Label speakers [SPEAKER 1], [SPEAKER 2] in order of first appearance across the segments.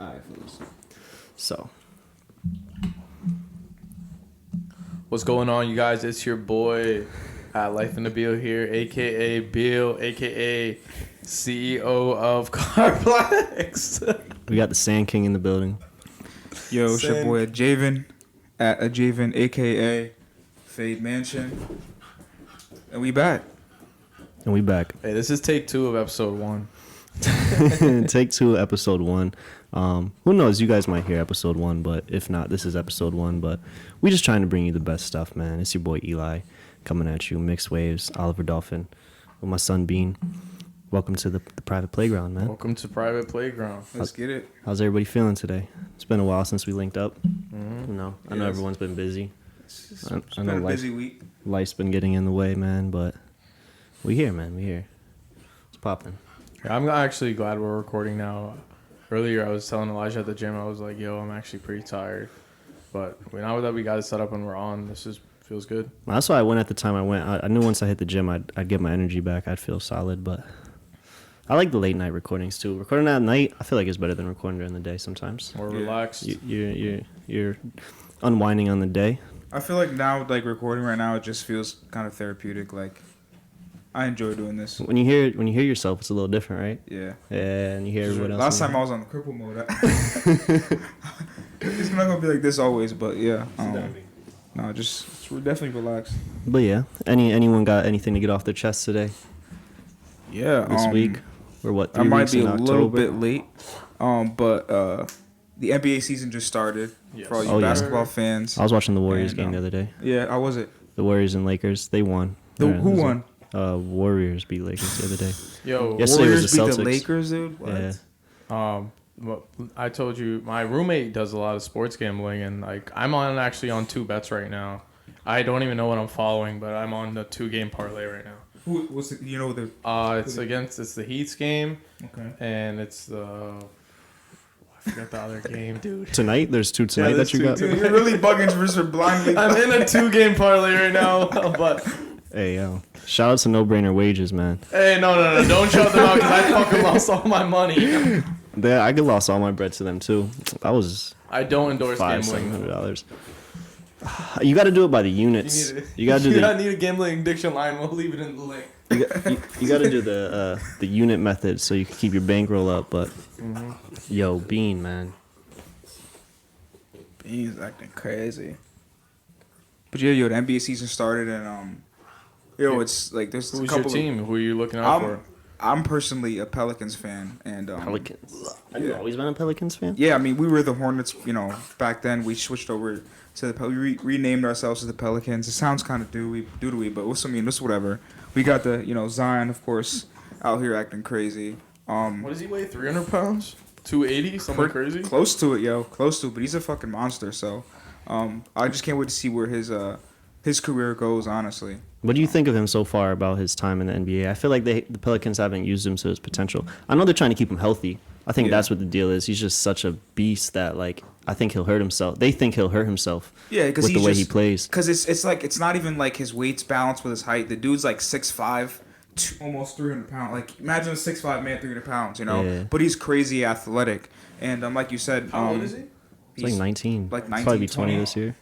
[SPEAKER 1] Alright, fellas. So,
[SPEAKER 2] What's going on, you guys? It's your boy at Life in the Beal here, aka Beal, aka CEO of Carplex.
[SPEAKER 1] we got the Sand King in the building.
[SPEAKER 3] Yo, it's your boy Javen at Javen, aka Fade Mansion, and we back.
[SPEAKER 1] And we back.
[SPEAKER 2] Hey, this is take 2 of episode 1.
[SPEAKER 1] Take 2, episode 1. Who knows? You guys might hear episode 1, but if not, this is episode 1. But we just trying to bring you the best stuff, man. It's your boy Eli coming at you. Mixed Waves, Oliver Dolphin, with my son Bean. Welcome to the private playground, man.
[SPEAKER 2] Welcome to Private Playground.
[SPEAKER 3] Let's get it.
[SPEAKER 1] How's everybody feeling today? It's been a while since we linked up.
[SPEAKER 2] Mm-hmm.
[SPEAKER 1] You know, I know
[SPEAKER 3] Yes.
[SPEAKER 1] everyone's been busy.
[SPEAKER 3] It's
[SPEAKER 1] I
[SPEAKER 3] been
[SPEAKER 1] know
[SPEAKER 3] a busy week.
[SPEAKER 1] Life's been getting in the way, man. But we here, man. We here. It's popping.
[SPEAKER 2] I'm actually glad we're recording now. Earlier, I was telling Elijah at the gym, I was like, yo, I'm actually pretty tired. But now that we got it set up and we're on, feels good.
[SPEAKER 1] Well, that's why I went at the time I went. I knew once I hit the gym, I'd get my energy back. I'd feel solid. But I like the late night recordings too. Recording at night, I feel like it's better than recording during the day sometimes.
[SPEAKER 2] More
[SPEAKER 3] Yeah.
[SPEAKER 2] relaxed.
[SPEAKER 1] You're unwinding on the day.
[SPEAKER 3] I feel like now, like recording right now, it just feels kind of therapeutic. Like I enjoy doing this.
[SPEAKER 1] When you hear yourself, it's a little different, right?
[SPEAKER 3] Yeah.
[SPEAKER 1] Yeah, and you hear everyone else.
[SPEAKER 3] Last time I was on the cripple mode. It's not gonna be like this always, but yeah. No, we're definitely relaxed.
[SPEAKER 1] But yeah, anyone got anything to get off their chest today?
[SPEAKER 3] Yeah.
[SPEAKER 1] This week, or what? 3
[SPEAKER 3] I might
[SPEAKER 1] weeks
[SPEAKER 3] be
[SPEAKER 1] in
[SPEAKER 3] a
[SPEAKER 1] October?
[SPEAKER 3] little bit late, but the NBA season just started
[SPEAKER 2] Yes.
[SPEAKER 3] for all you
[SPEAKER 1] Oh, yeah.
[SPEAKER 3] basketball fans.
[SPEAKER 1] I was watching the Warriors
[SPEAKER 3] And,
[SPEAKER 1] game the other day.
[SPEAKER 3] Yeah, how was it?
[SPEAKER 1] The Warriors and Lakers, they won.
[SPEAKER 3] Who
[SPEAKER 1] It was
[SPEAKER 3] won?
[SPEAKER 1] Warriors beat Lakers the other day.
[SPEAKER 2] Yo,
[SPEAKER 1] Yesterday
[SPEAKER 3] Warriors
[SPEAKER 1] was the
[SPEAKER 3] beat the
[SPEAKER 1] Celtics.
[SPEAKER 3] Lakers, dude. What?
[SPEAKER 1] Yeah.
[SPEAKER 2] Well, I told you my roommate does a lot of sports gambling, and like I'm actually on 2 bets right now. I don't even know what I'm following, but I'm on the 2-game parlay right now.
[SPEAKER 3] What's it? You know the
[SPEAKER 2] It's the Heat's game,
[SPEAKER 3] okay.
[SPEAKER 2] and it's the I forgot the other game, dude.
[SPEAKER 1] Tonight, there's 2 tonight
[SPEAKER 2] there's
[SPEAKER 1] that you
[SPEAKER 2] 2
[SPEAKER 1] got.
[SPEAKER 3] Dude, you're really bugging Mr. Blindly.
[SPEAKER 2] I'm in a 2-game parlay right now, but
[SPEAKER 1] Hey, yo. Shout out to No Brainer Wages, man.
[SPEAKER 2] hey, no, don't shout them out because I fucking lost all my money.
[SPEAKER 1] I could lost all my bread to them, too. That was
[SPEAKER 2] I don't endorse gambling.
[SPEAKER 1] $500-$700. You got to do it by the units. You got to do
[SPEAKER 2] need a gambling addiction line. We'll leave it in the link.
[SPEAKER 1] you got to do the unit method so you can keep your bankroll up. But yo, Bean, man,
[SPEAKER 3] He's acting crazy. But yeah, the NBA season started and it's like there's a
[SPEAKER 2] Who's
[SPEAKER 3] couple
[SPEAKER 2] your team? Who are you looking out for?
[SPEAKER 3] I'm personally a Pelicans fan, and
[SPEAKER 1] Pelicans. Have you always been a Pelicans fan?
[SPEAKER 3] yeah, I mean we were the Hornets. Back then we switched over to we renamed ourselves to the Pelicans. It sounds kind of doodly, but it's whatever. We got the Zion, of course, out here acting crazy.
[SPEAKER 2] What does he weigh? 300 pounds? 280? Something crazy?
[SPEAKER 3] Close to it, close to it. But he's a fucking monster. So, I just can't wait to see where his career goes. Honestly.
[SPEAKER 1] What do you think of him so far about his time in the NBA? I feel like the Pelicans haven't used him to his potential. I know they're trying to keep him healthy. I think that's what the deal is. He's just such a beast that like I think he'll hurt himself. They think he'll hurt himself.
[SPEAKER 3] Yeah, because
[SPEAKER 1] with the way he plays.
[SPEAKER 3] Because it's not even like his weight's balanced with his height. The dude's like 6'5", almost 300 pounds. Like imagine a 6'5" man, 300 pounds.
[SPEAKER 1] Yeah.
[SPEAKER 3] But he's crazy athletic, and like you said,
[SPEAKER 2] How old is he?
[SPEAKER 1] He's like 19.
[SPEAKER 3] like 19,
[SPEAKER 1] Probably be 20
[SPEAKER 3] 20.
[SPEAKER 1] this year.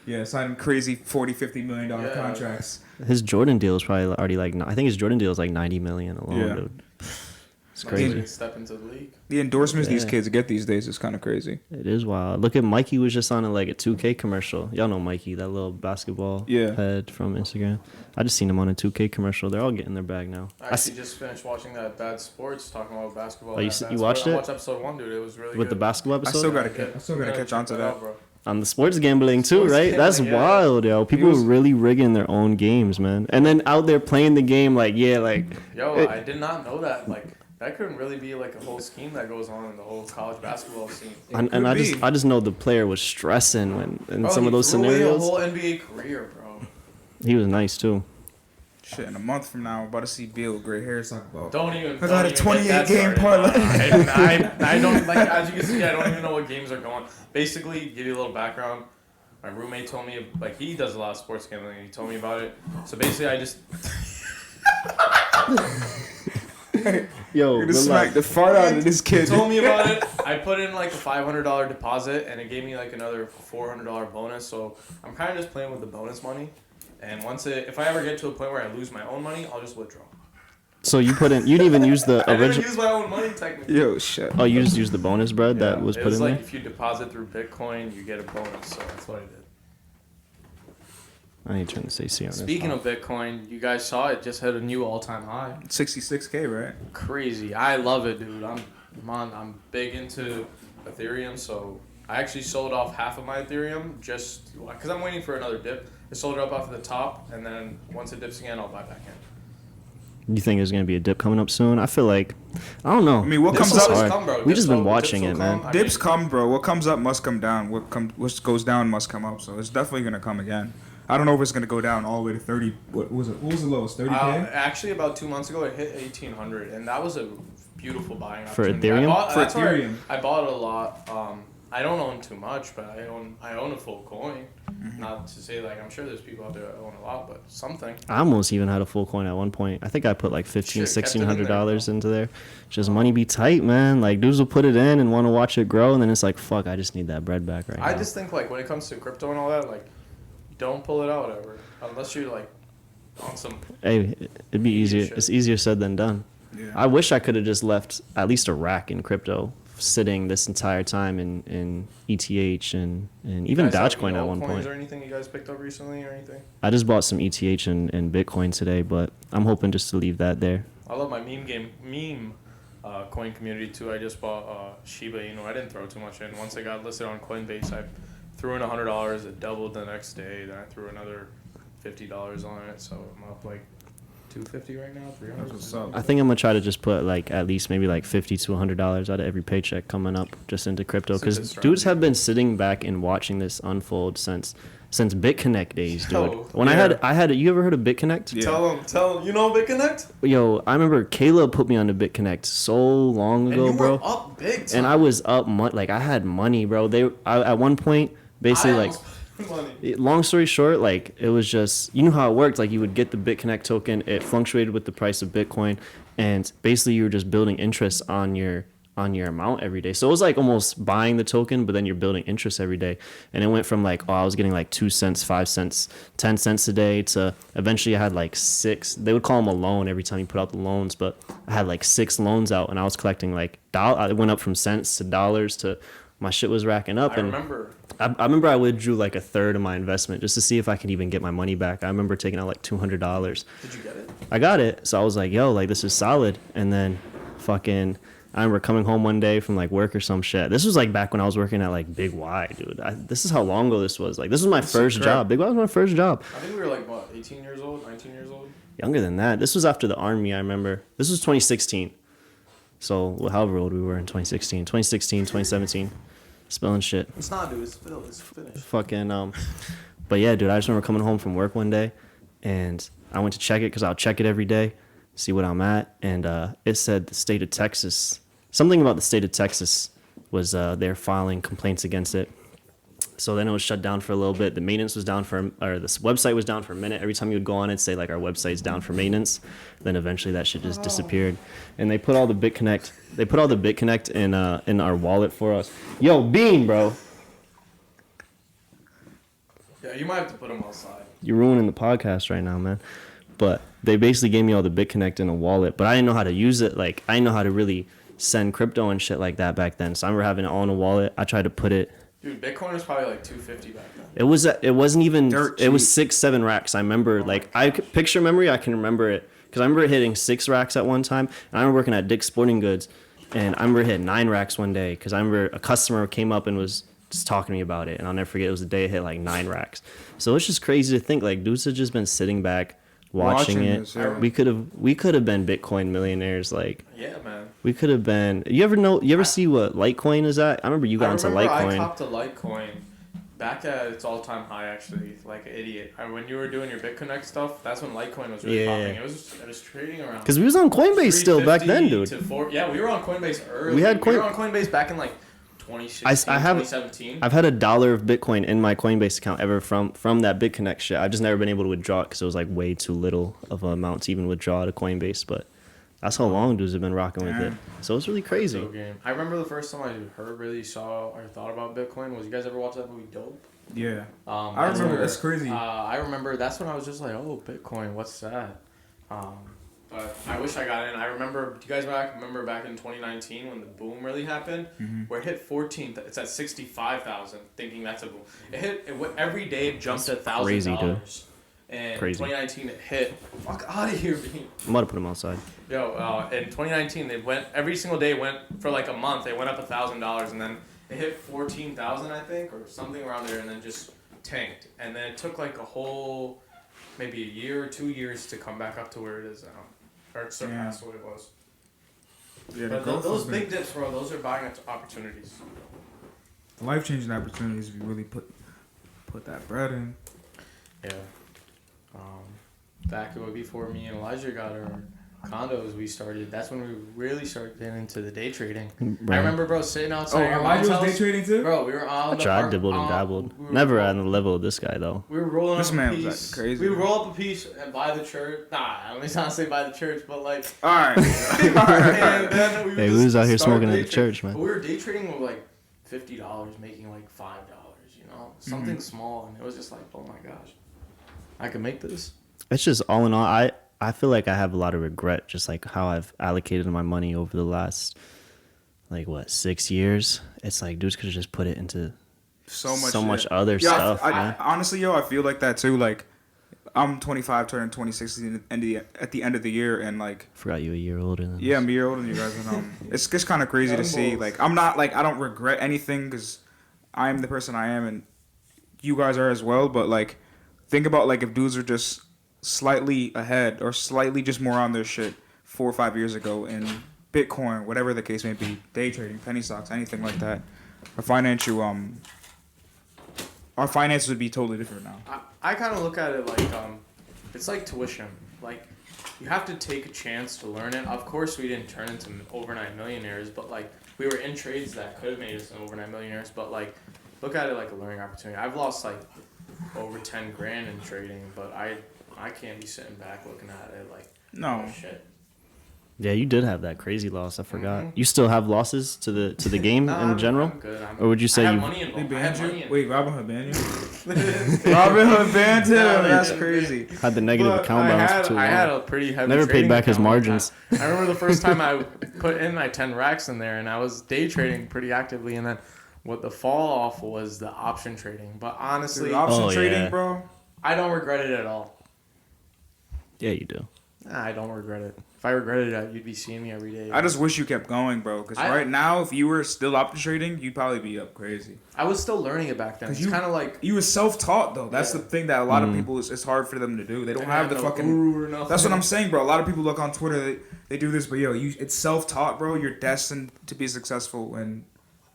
[SPEAKER 3] Yeah, signing crazy $40-50 million contracts.
[SPEAKER 1] His Jordan deal is probably already like I think his Jordan deal is like $90 million alone,
[SPEAKER 3] Yeah.
[SPEAKER 1] dude. It's
[SPEAKER 2] Like,
[SPEAKER 1] crazy.
[SPEAKER 2] he step into the league.
[SPEAKER 3] The endorsements these
[SPEAKER 1] Yeah.
[SPEAKER 3] kids get these days is kind of crazy.
[SPEAKER 1] It is wild. Look at Mikey was just on a 2K commercial. Y'all know Mikey, that little basketball head from Instagram. I just seen him on a 2K commercial. They're all getting their bag now.
[SPEAKER 2] I actually just finished watching that Bad Sports talking about basketball.
[SPEAKER 1] Oh, you watched it?
[SPEAKER 2] I watched episode 1, dude. It was really
[SPEAKER 1] With
[SPEAKER 2] good.
[SPEAKER 1] the basketball
[SPEAKER 3] I
[SPEAKER 1] episode?
[SPEAKER 3] still gotta catch on to that.
[SPEAKER 2] Bro.
[SPEAKER 1] On the sports gambling too,
[SPEAKER 2] Sports
[SPEAKER 1] right? That's
[SPEAKER 2] gambling, yeah.
[SPEAKER 1] wild, yo. People
[SPEAKER 3] was-
[SPEAKER 1] are really rigging their own games, man. And then out there playing the game
[SPEAKER 2] Yo, I did not know that. Like, that could really be like a whole scheme that goes on in the whole college basketball scene.
[SPEAKER 1] and
[SPEAKER 3] could
[SPEAKER 1] I
[SPEAKER 3] be.
[SPEAKER 1] just know the player was stressing in
[SPEAKER 2] Bro,
[SPEAKER 1] some of those
[SPEAKER 2] he threw away
[SPEAKER 1] scenarios.
[SPEAKER 2] a whole NBA career, bro.
[SPEAKER 1] He was nice too.
[SPEAKER 3] Shit, in a month from now, we're about to see Bill with gray hair talk about.
[SPEAKER 2] Don't even.
[SPEAKER 3] I got
[SPEAKER 2] don't
[SPEAKER 3] a
[SPEAKER 2] even
[SPEAKER 3] 28
[SPEAKER 2] get that
[SPEAKER 3] game
[SPEAKER 2] started.
[SPEAKER 3] parlay.
[SPEAKER 2] I don't like. As you can see, I don't even know what games are going. Basically, give you a little background. My roommate told me he does a lot of sports gambling. And he told me about it. So basically, I just.
[SPEAKER 1] Yo,
[SPEAKER 3] You're gonna smack the fart out of this
[SPEAKER 2] You
[SPEAKER 3] kid.
[SPEAKER 2] told me about it. I put in like a $500 deposit, and it gave me like another $400 bonus. So I'm kind of just playing with the bonus money. And if I ever get to a point where I lose my own money, I'll just withdraw.
[SPEAKER 1] So you put in, you didn't even use the
[SPEAKER 2] I didn't
[SPEAKER 1] original.
[SPEAKER 2] use my own money technically.
[SPEAKER 3] Yo, shit.
[SPEAKER 1] Oh, you just used the bonus bread that
[SPEAKER 2] Yeah,
[SPEAKER 1] was
[SPEAKER 2] it
[SPEAKER 1] put in
[SPEAKER 2] like
[SPEAKER 1] there.
[SPEAKER 2] if you deposit through Bitcoin, you get a bonus. So that's what I did.
[SPEAKER 1] I ain't trying to say C on this.
[SPEAKER 2] Speaking of Bitcoin, you guys saw it just hit a new all-time high.
[SPEAKER 3] 66K, right?
[SPEAKER 2] Crazy. I love it, dude. I'm big into Ethereum, so I actually sold off half of my Ethereum just because I'm waiting for another dip. I sold it up off the top, and then once it dips again, I'll buy back in.
[SPEAKER 1] You think there's gonna be a dip coming up soon? I feel like, I don't know.
[SPEAKER 3] I mean, what
[SPEAKER 2] Dips
[SPEAKER 3] comes up?
[SPEAKER 2] always
[SPEAKER 1] hard.
[SPEAKER 2] come, bro.
[SPEAKER 1] We
[SPEAKER 2] Dips
[SPEAKER 1] just been
[SPEAKER 2] will-
[SPEAKER 1] watching
[SPEAKER 2] dips
[SPEAKER 1] it,
[SPEAKER 2] will
[SPEAKER 1] man.
[SPEAKER 2] come. I
[SPEAKER 3] Dips
[SPEAKER 2] mean,
[SPEAKER 3] come, bro. What comes up must come down. What goes down must come up. So it's definitely gonna come again. I don't know if it's gonna go down all the way to 30. What was it? What was the lowest? 30K.
[SPEAKER 2] Actually, about 2 months ago, it hit 1,800, and that was a beautiful buying
[SPEAKER 1] For
[SPEAKER 2] opportunity.
[SPEAKER 1] Ethereum?
[SPEAKER 3] For
[SPEAKER 2] That's where
[SPEAKER 3] Ethereum.
[SPEAKER 2] I bought a lot. I don't own too much, but I own a full coin.
[SPEAKER 3] Mm-hmm.
[SPEAKER 2] Not to say like I'm sure there's people out there that own a lot, but something.
[SPEAKER 1] I almost even had a full coin at one point. I think I put like $1,500,
[SPEAKER 2] Shit, kept it in there,
[SPEAKER 1] $1,600
[SPEAKER 2] bro.
[SPEAKER 1] into there. Just money be tight, man. Like dudes will put it in and want to watch it grow, and then it's like, fuck, I just need that bread back right
[SPEAKER 2] I
[SPEAKER 1] now.
[SPEAKER 2] just think like when it comes to crypto and all that, like don't pull it out ever unless you're like on some.
[SPEAKER 1] Hey, it'd be easier.
[SPEAKER 2] shit.
[SPEAKER 1] It's easier said than done.
[SPEAKER 3] Yeah.
[SPEAKER 1] I wish I could have just left at least a rack in crypto sitting this entire time in ETH and even
[SPEAKER 2] You guys have
[SPEAKER 1] Dogecoin
[SPEAKER 2] any
[SPEAKER 1] at one
[SPEAKER 2] altcoins
[SPEAKER 1] point.
[SPEAKER 2] Or anything you guys picked up recently or anything?
[SPEAKER 1] I just bought some ETH and Bitcoin today, but I'm hoping just to leave that there.
[SPEAKER 2] I love my meme coin community too. I just bought Shiba Inu. I didn't throw too much in. Once I got listed on Coinbase, I threw in $100. It doubled the next day. Then I threw another $50 on it. So I'm up like $250 right now. $300.
[SPEAKER 3] That's what's up.
[SPEAKER 1] I think I'm gonna try to just put like at least maybe like $50 to $100 out of every paycheck coming up just into crypto
[SPEAKER 2] It's a
[SPEAKER 1] because
[SPEAKER 2] good strategy.
[SPEAKER 1] dudes have been sitting back and watching this unfold since BitConnect days, dude.
[SPEAKER 2] Yo,
[SPEAKER 1] When
[SPEAKER 3] yeah.
[SPEAKER 1] I had you ever heard of BitConnect?
[SPEAKER 3] Yeah.
[SPEAKER 2] Tell them. You know BitConnect?
[SPEAKER 1] Yo, I remember Caleb put me on to BitConnect so long
[SPEAKER 2] And
[SPEAKER 1] ago,
[SPEAKER 2] you
[SPEAKER 1] bro.
[SPEAKER 2] were up big time.
[SPEAKER 1] And I was up like I had money, bro. At one point basically
[SPEAKER 2] I
[SPEAKER 1] like
[SPEAKER 2] almost put money.
[SPEAKER 1] long story short, like it was just you know how it worked. Like you would get the BitConnect token, it fluctuated with the price of Bitcoin, and basically you were just building interest on your amount every day. So it was like almost buying the token, but then you're building interest every day. And it went from like I was getting like 2 cents, 5 cents, 10 cents a day to eventually I had like 6. They would call them a loan every time you put out the loans, but I had like 6 loans out, and I was collecting like it went up from cents to dollars to my shit was racking up.
[SPEAKER 2] I
[SPEAKER 1] And
[SPEAKER 2] remember.
[SPEAKER 1] I remember I withdrew like a third of my investment just to see if I could even get my money back. I remember taking out like $200.
[SPEAKER 2] Did you get it?
[SPEAKER 1] I got it, so I was like, "Yo, like this is solid." And then, fucking, I remember coming home one day from like work or some shit. This was like back when I was working at like Big Y, dude. This is how long ago this was. Like this was my first
[SPEAKER 3] crap.
[SPEAKER 1] job. Big Y was my first job.
[SPEAKER 2] I think we were like what, 18 years old, 19 years old.
[SPEAKER 1] Younger than that. This was after the army. I remember. This was 2016. So however old we were in 2016, 2017. Spelling shit.
[SPEAKER 2] It's not, dude. It's finished.
[SPEAKER 1] Fucking but yeah, dude, I just remember coming home from work one day and I went to check it because I'll check it every day, see what I'm at, and it said the state of Texas, something about the state of Texas was they're filing complaints against it. So then it was shut down for a little bit. The maintenance was down or this website was down for a minute. Every time you would go on it, say like our website's down for maintenance. Then eventually that shit just disappeared. And they put all the BitConnect in our wallet for us. Yo, Bean, bro.
[SPEAKER 2] Yeah, you might have to put them outside.
[SPEAKER 1] You're ruining the podcast right now, man. But they basically gave me all the BitConnect in a wallet, but I didn't know how to use it. Like I didn't know how to really send crypto and shit like that back then. So I remember having it all in a wallet. I tried to put it.
[SPEAKER 2] Dude, Bitcoin was probably like $250 back then.
[SPEAKER 1] It wasn't even.
[SPEAKER 3] Dirt
[SPEAKER 1] It was
[SPEAKER 3] cheap.
[SPEAKER 1] 6-7 racks. I remember picture memory. I can remember it because I remember it hitting 6 racks at one time. And I remember working at Dick's Sporting Goods, and I remember it hit 9 racks one day because I remember a customer came up and was just talking to me about it, and I'll never forget. It was the day it hit like 9 racks. So it's just crazy to think like dudes have just been sitting back watching it.
[SPEAKER 3] this, yeah.
[SPEAKER 1] We could have been Bitcoin millionaires. Like
[SPEAKER 2] Yeah, man.
[SPEAKER 1] we could have been. You ever see what Litecoin is at? I remember you got into
[SPEAKER 2] I
[SPEAKER 1] Litecoin.
[SPEAKER 2] copped a Litecoin back at its all-time high, actually, like an idiot. When you were doing your BitConnect stuff, that's when Litecoin was really
[SPEAKER 1] Yeah.
[SPEAKER 2] popping. It was trading around.
[SPEAKER 1] Because we was on Coinbase still back then,
[SPEAKER 2] 350
[SPEAKER 1] dude.
[SPEAKER 2] to 4, yeah, we were on Coinbase early.
[SPEAKER 1] We had
[SPEAKER 2] we were on Coinbase back in like 2016,
[SPEAKER 1] I have-
[SPEAKER 2] 2017.
[SPEAKER 1] I've had $1 of Bitcoin in my Coinbase account ever from that BitConnect shit. I've just never been able to withdraw it because it was like way too little of an amount to even withdraw to Coinbase. But That's how long dudes have been rocking with it.
[SPEAKER 3] Damn.
[SPEAKER 1] So it's really crazy.
[SPEAKER 2] Crypto game. I remember the first time I really saw or thought about Bitcoin was, you guys ever watch that movie Dope?
[SPEAKER 3] Yeah. I
[SPEAKER 2] That's
[SPEAKER 3] remember.
[SPEAKER 2] where,
[SPEAKER 3] That's crazy.
[SPEAKER 2] I remember that's when I was just like, oh, Bitcoin, what's that? But I wish I got in. I remember, do you guys remember back in 2019 when the boom really happened? Where it hit 14, it's at 65,000, thinking that's a boom. Every day it jumped
[SPEAKER 1] crazy, dude.
[SPEAKER 2] $1,000. And
[SPEAKER 1] Crazy.
[SPEAKER 2] 2019 it hit, fuck out of here, Bean.
[SPEAKER 1] I'm about to put him outside.
[SPEAKER 2] Yo, in 2019 they went, every single day went, for like a month, they went up $1,000 and then it hit 14,000 I think, or something around there, and then just tanked. And then it took like a whole, maybe a year or 2 years to come back up to where it is now. Or surpass what it was.
[SPEAKER 3] Yeah,
[SPEAKER 2] But those big dips, bro, those are buying opportunities.
[SPEAKER 3] life-changing opportunities if you really put that bread in.
[SPEAKER 2] Yeah. Back before me and Elijah got our condos, that's when we really started getting into the day trading.
[SPEAKER 1] Right.
[SPEAKER 2] I remember, bro, sitting
[SPEAKER 3] Oh,
[SPEAKER 2] outside your
[SPEAKER 3] Elijah
[SPEAKER 2] mom's
[SPEAKER 3] was day
[SPEAKER 2] house.
[SPEAKER 3] trading too?
[SPEAKER 2] Bro, we were on
[SPEAKER 1] I tried, dibbled and dabbled. Never on the level of this guy though.
[SPEAKER 2] We were rolling
[SPEAKER 3] This
[SPEAKER 2] up
[SPEAKER 3] man
[SPEAKER 2] a
[SPEAKER 3] was,
[SPEAKER 2] piece.
[SPEAKER 3] like, crazy.
[SPEAKER 2] We would roll up a piece and buy the church. Nah, I don't mean to say buy the church, but like.
[SPEAKER 3] Alright.
[SPEAKER 2] And then we
[SPEAKER 1] Hey, we
[SPEAKER 2] just
[SPEAKER 1] was out here
[SPEAKER 2] start
[SPEAKER 1] smoking at
[SPEAKER 2] day
[SPEAKER 1] the
[SPEAKER 2] trading.
[SPEAKER 1] church, man.
[SPEAKER 2] But we were day trading with like $50, making like $5. You know, something small, and it was just like, oh my gosh, I could make this.
[SPEAKER 1] It's just all in all, I feel like I have a lot of regret, just like how I've allocated my money over the last, like, 6 years. It's like dudes could have just put it into
[SPEAKER 3] so
[SPEAKER 1] so much
[SPEAKER 3] shit.
[SPEAKER 1] other
[SPEAKER 3] Yeah,
[SPEAKER 1] stuff,
[SPEAKER 3] I,
[SPEAKER 1] man.
[SPEAKER 3] honestly, I feel like that too. Like, I'm 25, turning 26 at the end of the year, and like,
[SPEAKER 1] Forgot you a year older than
[SPEAKER 3] yeah,
[SPEAKER 1] us.
[SPEAKER 3] I'm a year older than you guys, and it's just kind of crazy to
[SPEAKER 2] Young
[SPEAKER 3] see.
[SPEAKER 2] bulls.
[SPEAKER 3] Like, I'm not like I don't regret anything because I am the person I am, and you guys are as well. But like, think about like if dudes are just slightly ahead or slightly just more on their shit 4 or 5 years ago in Bitcoin, whatever the case may be, day trading, penny stocks, anything like that, our finances would be totally different now.
[SPEAKER 2] I kind of look at it like it's like tuition. Like, you have to take a chance to learn it. Of course, we didn't turn into overnight millionaires, but like we were in trades that could have made us overnight millionaires. But like, look at it like a learning opportunity. I've lost like over 10 grand in trading, but I can't be sitting back looking at it like,
[SPEAKER 3] No.
[SPEAKER 2] oh shit.
[SPEAKER 1] Yeah, you did have that crazy loss. I forgot.
[SPEAKER 2] Mhm.
[SPEAKER 1] You still have losses to the game
[SPEAKER 2] Nah,
[SPEAKER 1] in general,
[SPEAKER 2] I'm good.
[SPEAKER 1] or would you say
[SPEAKER 2] I have
[SPEAKER 1] you?
[SPEAKER 2] money
[SPEAKER 3] They
[SPEAKER 2] involved. I
[SPEAKER 3] banned
[SPEAKER 2] have money
[SPEAKER 3] you?
[SPEAKER 2] in
[SPEAKER 3] Wait, Robinhood banned you?
[SPEAKER 2] it.
[SPEAKER 3] Robinhood banned him?
[SPEAKER 2] No, they
[SPEAKER 3] That's
[SPEAKER 2] didn't.
[SPEAKER 3] crazy.
[SPEAKER 1] Had the negative
[SPEAKER 2] But
[SPEAKER 1] account balance for too
[SPEAKER 2] I had
[SPEAKER 1] long.
[SPEAKER 2] a pretty heavy.
[SPEAKER 1] Never paid
[SPEAKER 2] trading
[SPEAKER 1] back his
[SPEAKER 2] account one
[SPEAKER 1] margins.
[SPEAKER 2] time. I remember the first time I put in my 10 racks in there, and I was day trading pretty actively, and then what the fall off was the option trading. But honestly,
[SPEAKER 3] Dude, option
[SPEAKER 1] Oh,
[SPEAKER 3] trading,
[SPEAKER 1] yeah.
[SPEAKER 3] bro.
[SPEAKER 2] I don't regret it at all.
[SPEAKER 1] Yeah, you do.
[SPEAKER 2] Nah, I don't regret it. If I regretted it, you'd be seeing me every day.
[SPEAKER 3] I just wish you kept going, bro. Because right now, if you were still option trading, you'd probably be up crazy.
[SPEAKER 2] I was still learning it back then.
[SPEAKER 3] 'Cause
[SPEAKER 2] It's kind of like
[SPEAKER 3] You were self-taught, though. That's
[SPEAKER 2] Yeah.
[SPEAKER 3] the thing that a lot of people, it's hard for them to do. They don't have the
[SPEAKER 2] no
[SPEAKER 3] fucking...
[SPEAKER 2] guru or nothing.
[SPEAKER 3] That's what I'm saying, bro. A lot of people look on Twitter, they do this, but yo, it's self-taught, bro. You're destined to be successful, and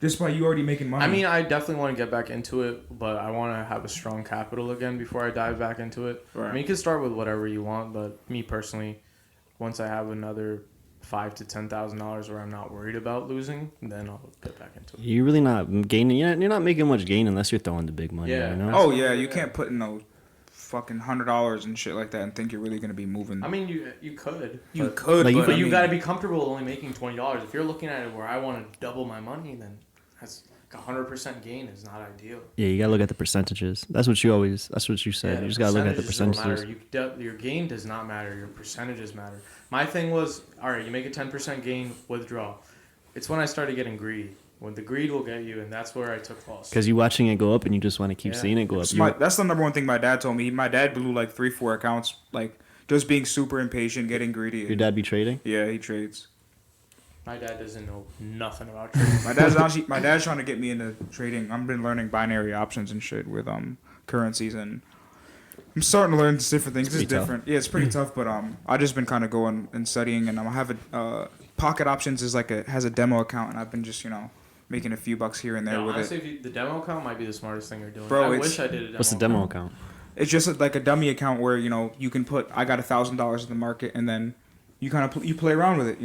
[SPEAKER 3] just by you already making money.
[SPEAKER 2] I mean, I definitely want to get back into it, but I want to have a strong capital again before I dive back into it.
[SPEAKER 3] Right.
[SPEAKER 2] I mean, you can start with whatever you want, but me personally, once I have another $5,000 to $10,000 where I'm not worried about losing, then I'll get back into it.
[SPEAKER 1] You're really not gaining. You're not making much gain unless you're throwing the big money.
[SPEAKER 2] Yeah.
[SPEAKER 1] You know?
[SPEAKER 3] Oh yeah, you can't put in no fucking $100 and shit like that and think you're really gonna be moving.
[SPEAKER 2] I mean, you could.
[SPEAKER 3] you
[SPEAKER 2] but-
[SPEAKER 3] could,
[SPEAKER 1] like,
[SPEAKER 3] but,
[SPEAKER 2] But
[SPEAKER 3] I
[SPEAKER 2] you
[SPEAKER 3] mean,
[SPEAKER 2] got to be comfortable only making $20. If you're looking at it where I want to double my money, then that's like 100% gain is not ideal.
[SPEAKER 1] Yeah, you gotta look at the percentages. That's what you said.
[SPEAKER 2] Yeah,
[SPEAKER 1] You just gotta look at the
[SPEAKER 2] don't
[SPEAKER 1] percentages.
[SPEAKER 2] matter. Your gain does not matter. Your percentages matter. My thing was, all right, you make a 10% gain, withdraw. It's when I started getting greedy. When the greed will get you, and that's where I took loss.
[SPEAKER 1] Because you watching it go up and you just want to keep
[SPEAKER 2] Yeah.
[SPEAKER 1] seeing it go up.
[SPEAKER 3] that's the number one thing my dad told me. My dad blew like 3-4 accounts, like just being super impatient, getting greedy.
[SPEAKER 1] Your dad be trading?
[SPEAKER 3] Yeah, he trades.
[SPEAKER 2] My dad doesn't know nothing about trading.
[SPEAKER 3] My dad's trying to get me into trading. I've been learning binary options and shit with currencies, and I'm starting to learn different things. It's
[SPEAKER 1] pretty tough.
[SPEAKER 3] different. Yeah, it's pretty tough, but I just been kind of going and studying, and I have Pocket Options is has a demo account, and I've been just making a few bucks here and there
[SPEAKER 2] Yeah,
[SPEAKER 3] with
[SPEAKER 2] honestly,
[SPEAKER 3] it.
[SPEAKER 2] the demo account might be the smartest thing you're doing.
[SPEAKER 3] Bro,
[SPEAKER 2] I
[SPEAKER 3] it's-
[SPEAKER 2] wish I did a demo.
[SPEAKER 1] What's the demo account?
[SPEAKER 3] It's just like a dummy account where you can put I got $1,000 in the market, and then you kind of you play around with it,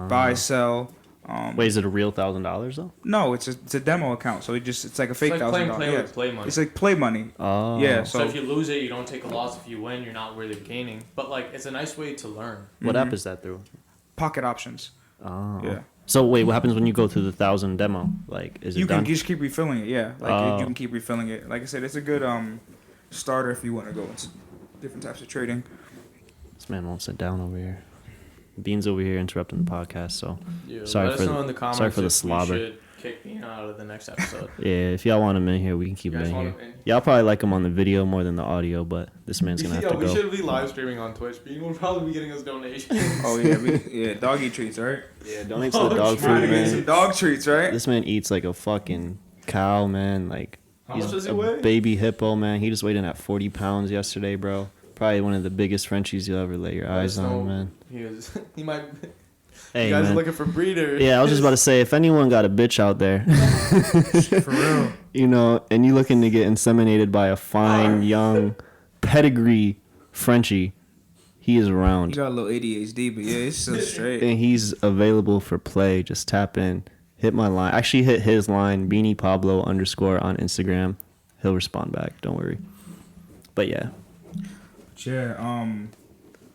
[SPEAKER 3] buy, sell.
[SPEAKER 1] Wait, is it a real $1,000 though?
[SPEAKER 3] No, it's a demo account, so it's like a
[SPEAKER 2] It's
[SPEAKER 3] fake
[SPEAKER 2] like playing
[SPEAKER 3] $1,000.
[SPEAKER 2] play
[SPEAKER 3] Yeah.
[SPEAKER 2] with play money.
[SPEAKER 3] It's like play money.
[SPEAKER 1] Oh.
[SPEAKER 3] Yeah,
[SPEAKER 2] so
[SPEAKER 3] so
[SPEAKER 2] if you lose it, you don't take a loss. If you win, you're not really gaining. But like, it's a nice way to learn.
[SPEAKER 1] What
[SPEAKER 3] Mhm.
[SPEAKER 1] app is that through?
[SPEAKER 3] pocket options.
[SPEAKER 1] Oh.
[SPEAKER 3] Yeah.
[SPEAKER 1] So wait, what happens when you go through the 1,000 demo? Like, is it
[SPEAKER 3] You
[SPEAKER 1] done?
[SPEAKER 3] can just keep refilling it. Yeah, like
[SPEAKER 1] Oh.
[SPEAKER 3] you can keep refilling it. Like I said, it's a good starter if you want to go into different types of trading.
[SPEAKER 1] This man won't sit down over here. Beans over here interrupting the podcast. So
[SPEAKER 2] Yeah,
[SPEAKER 1] Sorry
[SPEAKER 2] let
[SPEAKER 1] for
[SPEAKER 2] us know
[SPEAKER 1] the-
[SPEAKER 2] in the comments
[SPEAKER 1] sorry for the
[SPEAKER 2] if
[SPEAKER 1] slobber.
[SPEAKER 2] we should kick Bean out of the next episode.
[SPEAKER 1] yeah, if y'all want him in here, we can keep
[SPEAKER 2] You
[SPEAKER 1] him
[SPEAKER 2] guys
[SPEAKER 1] in
[SPEAKER 2] want
[SPEAKER 1] here.
[SPEAKER 2] him in?
[SPEAKER 1] Y'all probably like him on the video more than the audio, but this man's gonna have to
[SPEAKER 2] we
[SPEAKER 1] go.
[SPEAKER 2] should be live streaming on Twitch. Bean will probably be getting us donations.
[SPEAKER 3] Oh yeah, doggy treats, right?
[SPEAKER 1] Yeah, donate to the
[SPEAKER 2] Oh,
[SPEAKER 1] dog
[SPEAKER 3] Trying
[SPEAKER 1] food,
[SPEAKER 3] to get some
[SPEAKER 1] man.
[SPEAKER 3] dog treats, right?
[SPEAKER 1] This man eats like a fucking cow, man. Like
[SPEAKER 2] How
[SPEAKER 1] he's
[SPEAKER 2] much does he
[SPEAKER 1] a
[SPEAKER 2] weigh?
[SPEAKER 1] baby hippo, man. He just weighed in at 40 pounds yesterday, bro. Probably one of the biggest Frenchies you'll ever lay your eyes on, man.
[SPEAKER 2] He might.
[SPEAKER 1] Hey,
[SPEAKER 2] you guys
[SPEAKER 1] man.
[SPEAKER 2] are looking for breeders.
[SPEAKER 1] Yeah, I was just about to say, if anyone got a bitch out there,
[SPEAKER 3] For real.
[SPEAKER 1] you know, and you looking to get inseminated by a fine, young, pedigree Frenchie, he is
[SPEAKER 3] You
[SPEAKER 1] around.
[SPEAKER 3] got a little ADHD, but yeah, it's still straight.
[SPEAKER 1] And he's available for play. Just tap in. Hit my line. Actually, hit his line, Beanie Pablo _ on Instagram. He'll respond back. Don't worry. But yeah,
[SPEAKER 3] Yeah.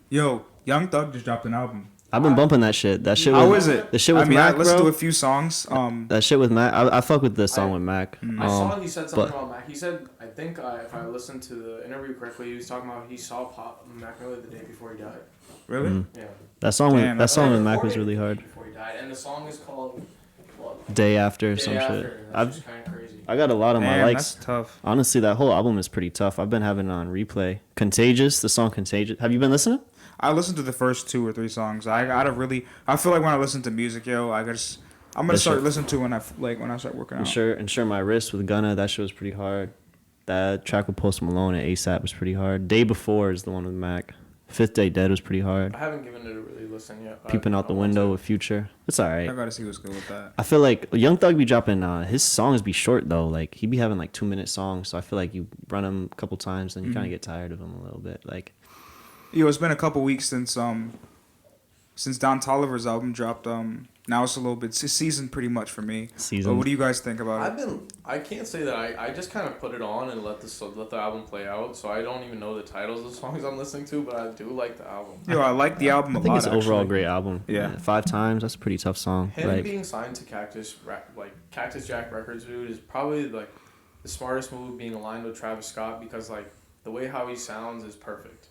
[SPEAKER 3] Yo, Young Thug just dropped an album.
[SPEAKER 1] I've been bumping that shit. That shit.
[SPEAKER 3] How
[SPEAKER 1] with,
[SPEAKER 3] is it?
[SPEAKER 1] The shit with
[SPEAKER 3] I mean,
[SPEAKER 1] Mac,
[SPEAKER 3] I listened
[SPEAKER 1] bro.
[SPEAKER 3] to a few songs.
[SPEAKER 1] That shit with Mac. I fuck with the song
[SPEAKER 2] I-
[SPEAKER 1] with Mac.
[SPEAKER 2] I saw he said something
[SPEAKER 1] but-
[SPEAKER 2] about Mac. He said, I think if I listened to the interview correctly, he was talking about he saw Mac Miller the day before he died.
[SPEAKER 3] Really?
[SPEAKER 1] Mm.
[SPEAKER 2] Yeah.
[SPEAKER 1] That song with
[SPEAKER 3] Damn,
[SPEAKER 1] that song with Mac
[SPEAKER 2] Recorded
[SPEAKER 1] was really hard.
[SPEAKER 2] Before he died, and the song is called what?
[SPEAKER 1] Day After or
[SPEAKER 2] Day
[SPEAKER 1] some
[SPEAKER 2] After.
[SPEAKER 1] shit.
[SPEAKER 2] That's just kind of crazy.
[SPEAKER 1] I got a lot of my
[SPEAKER 3] Man,
[SPEAKER 1] likes.
[SPEAKER 3] that's tough.
[SPEAKER 1] Honestly, that whole album is pretty tough. I've been having it on replay. Contagious, the song Contagious. Have you been listening?
[SPEAKER 3] I listened to the first 2 or 3 songs. I feel like when I listen to music, yo, I'm gonna
[SPEAKER 1] That
[SPEAKER 3] start
[SPEAKER 1] shit-
[SPEAKER 3] listening to when I start working out.
[SPEAKER 1] Ensure My Wrist with Gunna. That shit was pretty hard. That track with Post Malone and ASAP was pretty hard. Day Before is the one with Mac. Fifth Day Dead was pretty hard.
[SPEAKER 2] I haven't given it a really listen yet.
[SPEAKER 1] Peeping Out the Window with Future. It's
[SPEAKER 3] I
[SPEAKER 1] alright.
[SPEAKER 3] gotta see what's good with that.
[SPEAKER 1] I feel like Young Thug be dropping his songs be short though. Like he be having like 2-minute songs, so I feel like you run them a couple times and you kind of get tired of them a little bit. Like
[SPEAKER 3] Yo, it's been a couple weeks since Don Toliver's album dropped. Now it's a little bit seasoned pretty much for me. But
[SPEAKER 1] season.
[SPEAKER 3] what do you guys think about it?
[SPEAKER 2] I can't say that I just kind of put it on and let the album play out, so I don't even know the titles of the songs I'm listening to, but I do like the album.
[SPEAKER 3] Yo, I like the album a
[SPEAKER 1] I think
[SPEAKER 3] lot.
[SPEAKER 1] it's an overall
[SPEAKER 3] actually.
[SPEAKER 1] great album.
[SPEAKER 3] Yeah.
[SPEAKER 1] 5 times. That's a pretty tough song.
[SPEAKER 2] Him
[SPEAKER 1] Like
[SPEAKER 2] being signed to Cactus Jack Records, dude, is probably like the smartest move, being aligned with Travis Scott, because like the way how he sounds is perfect.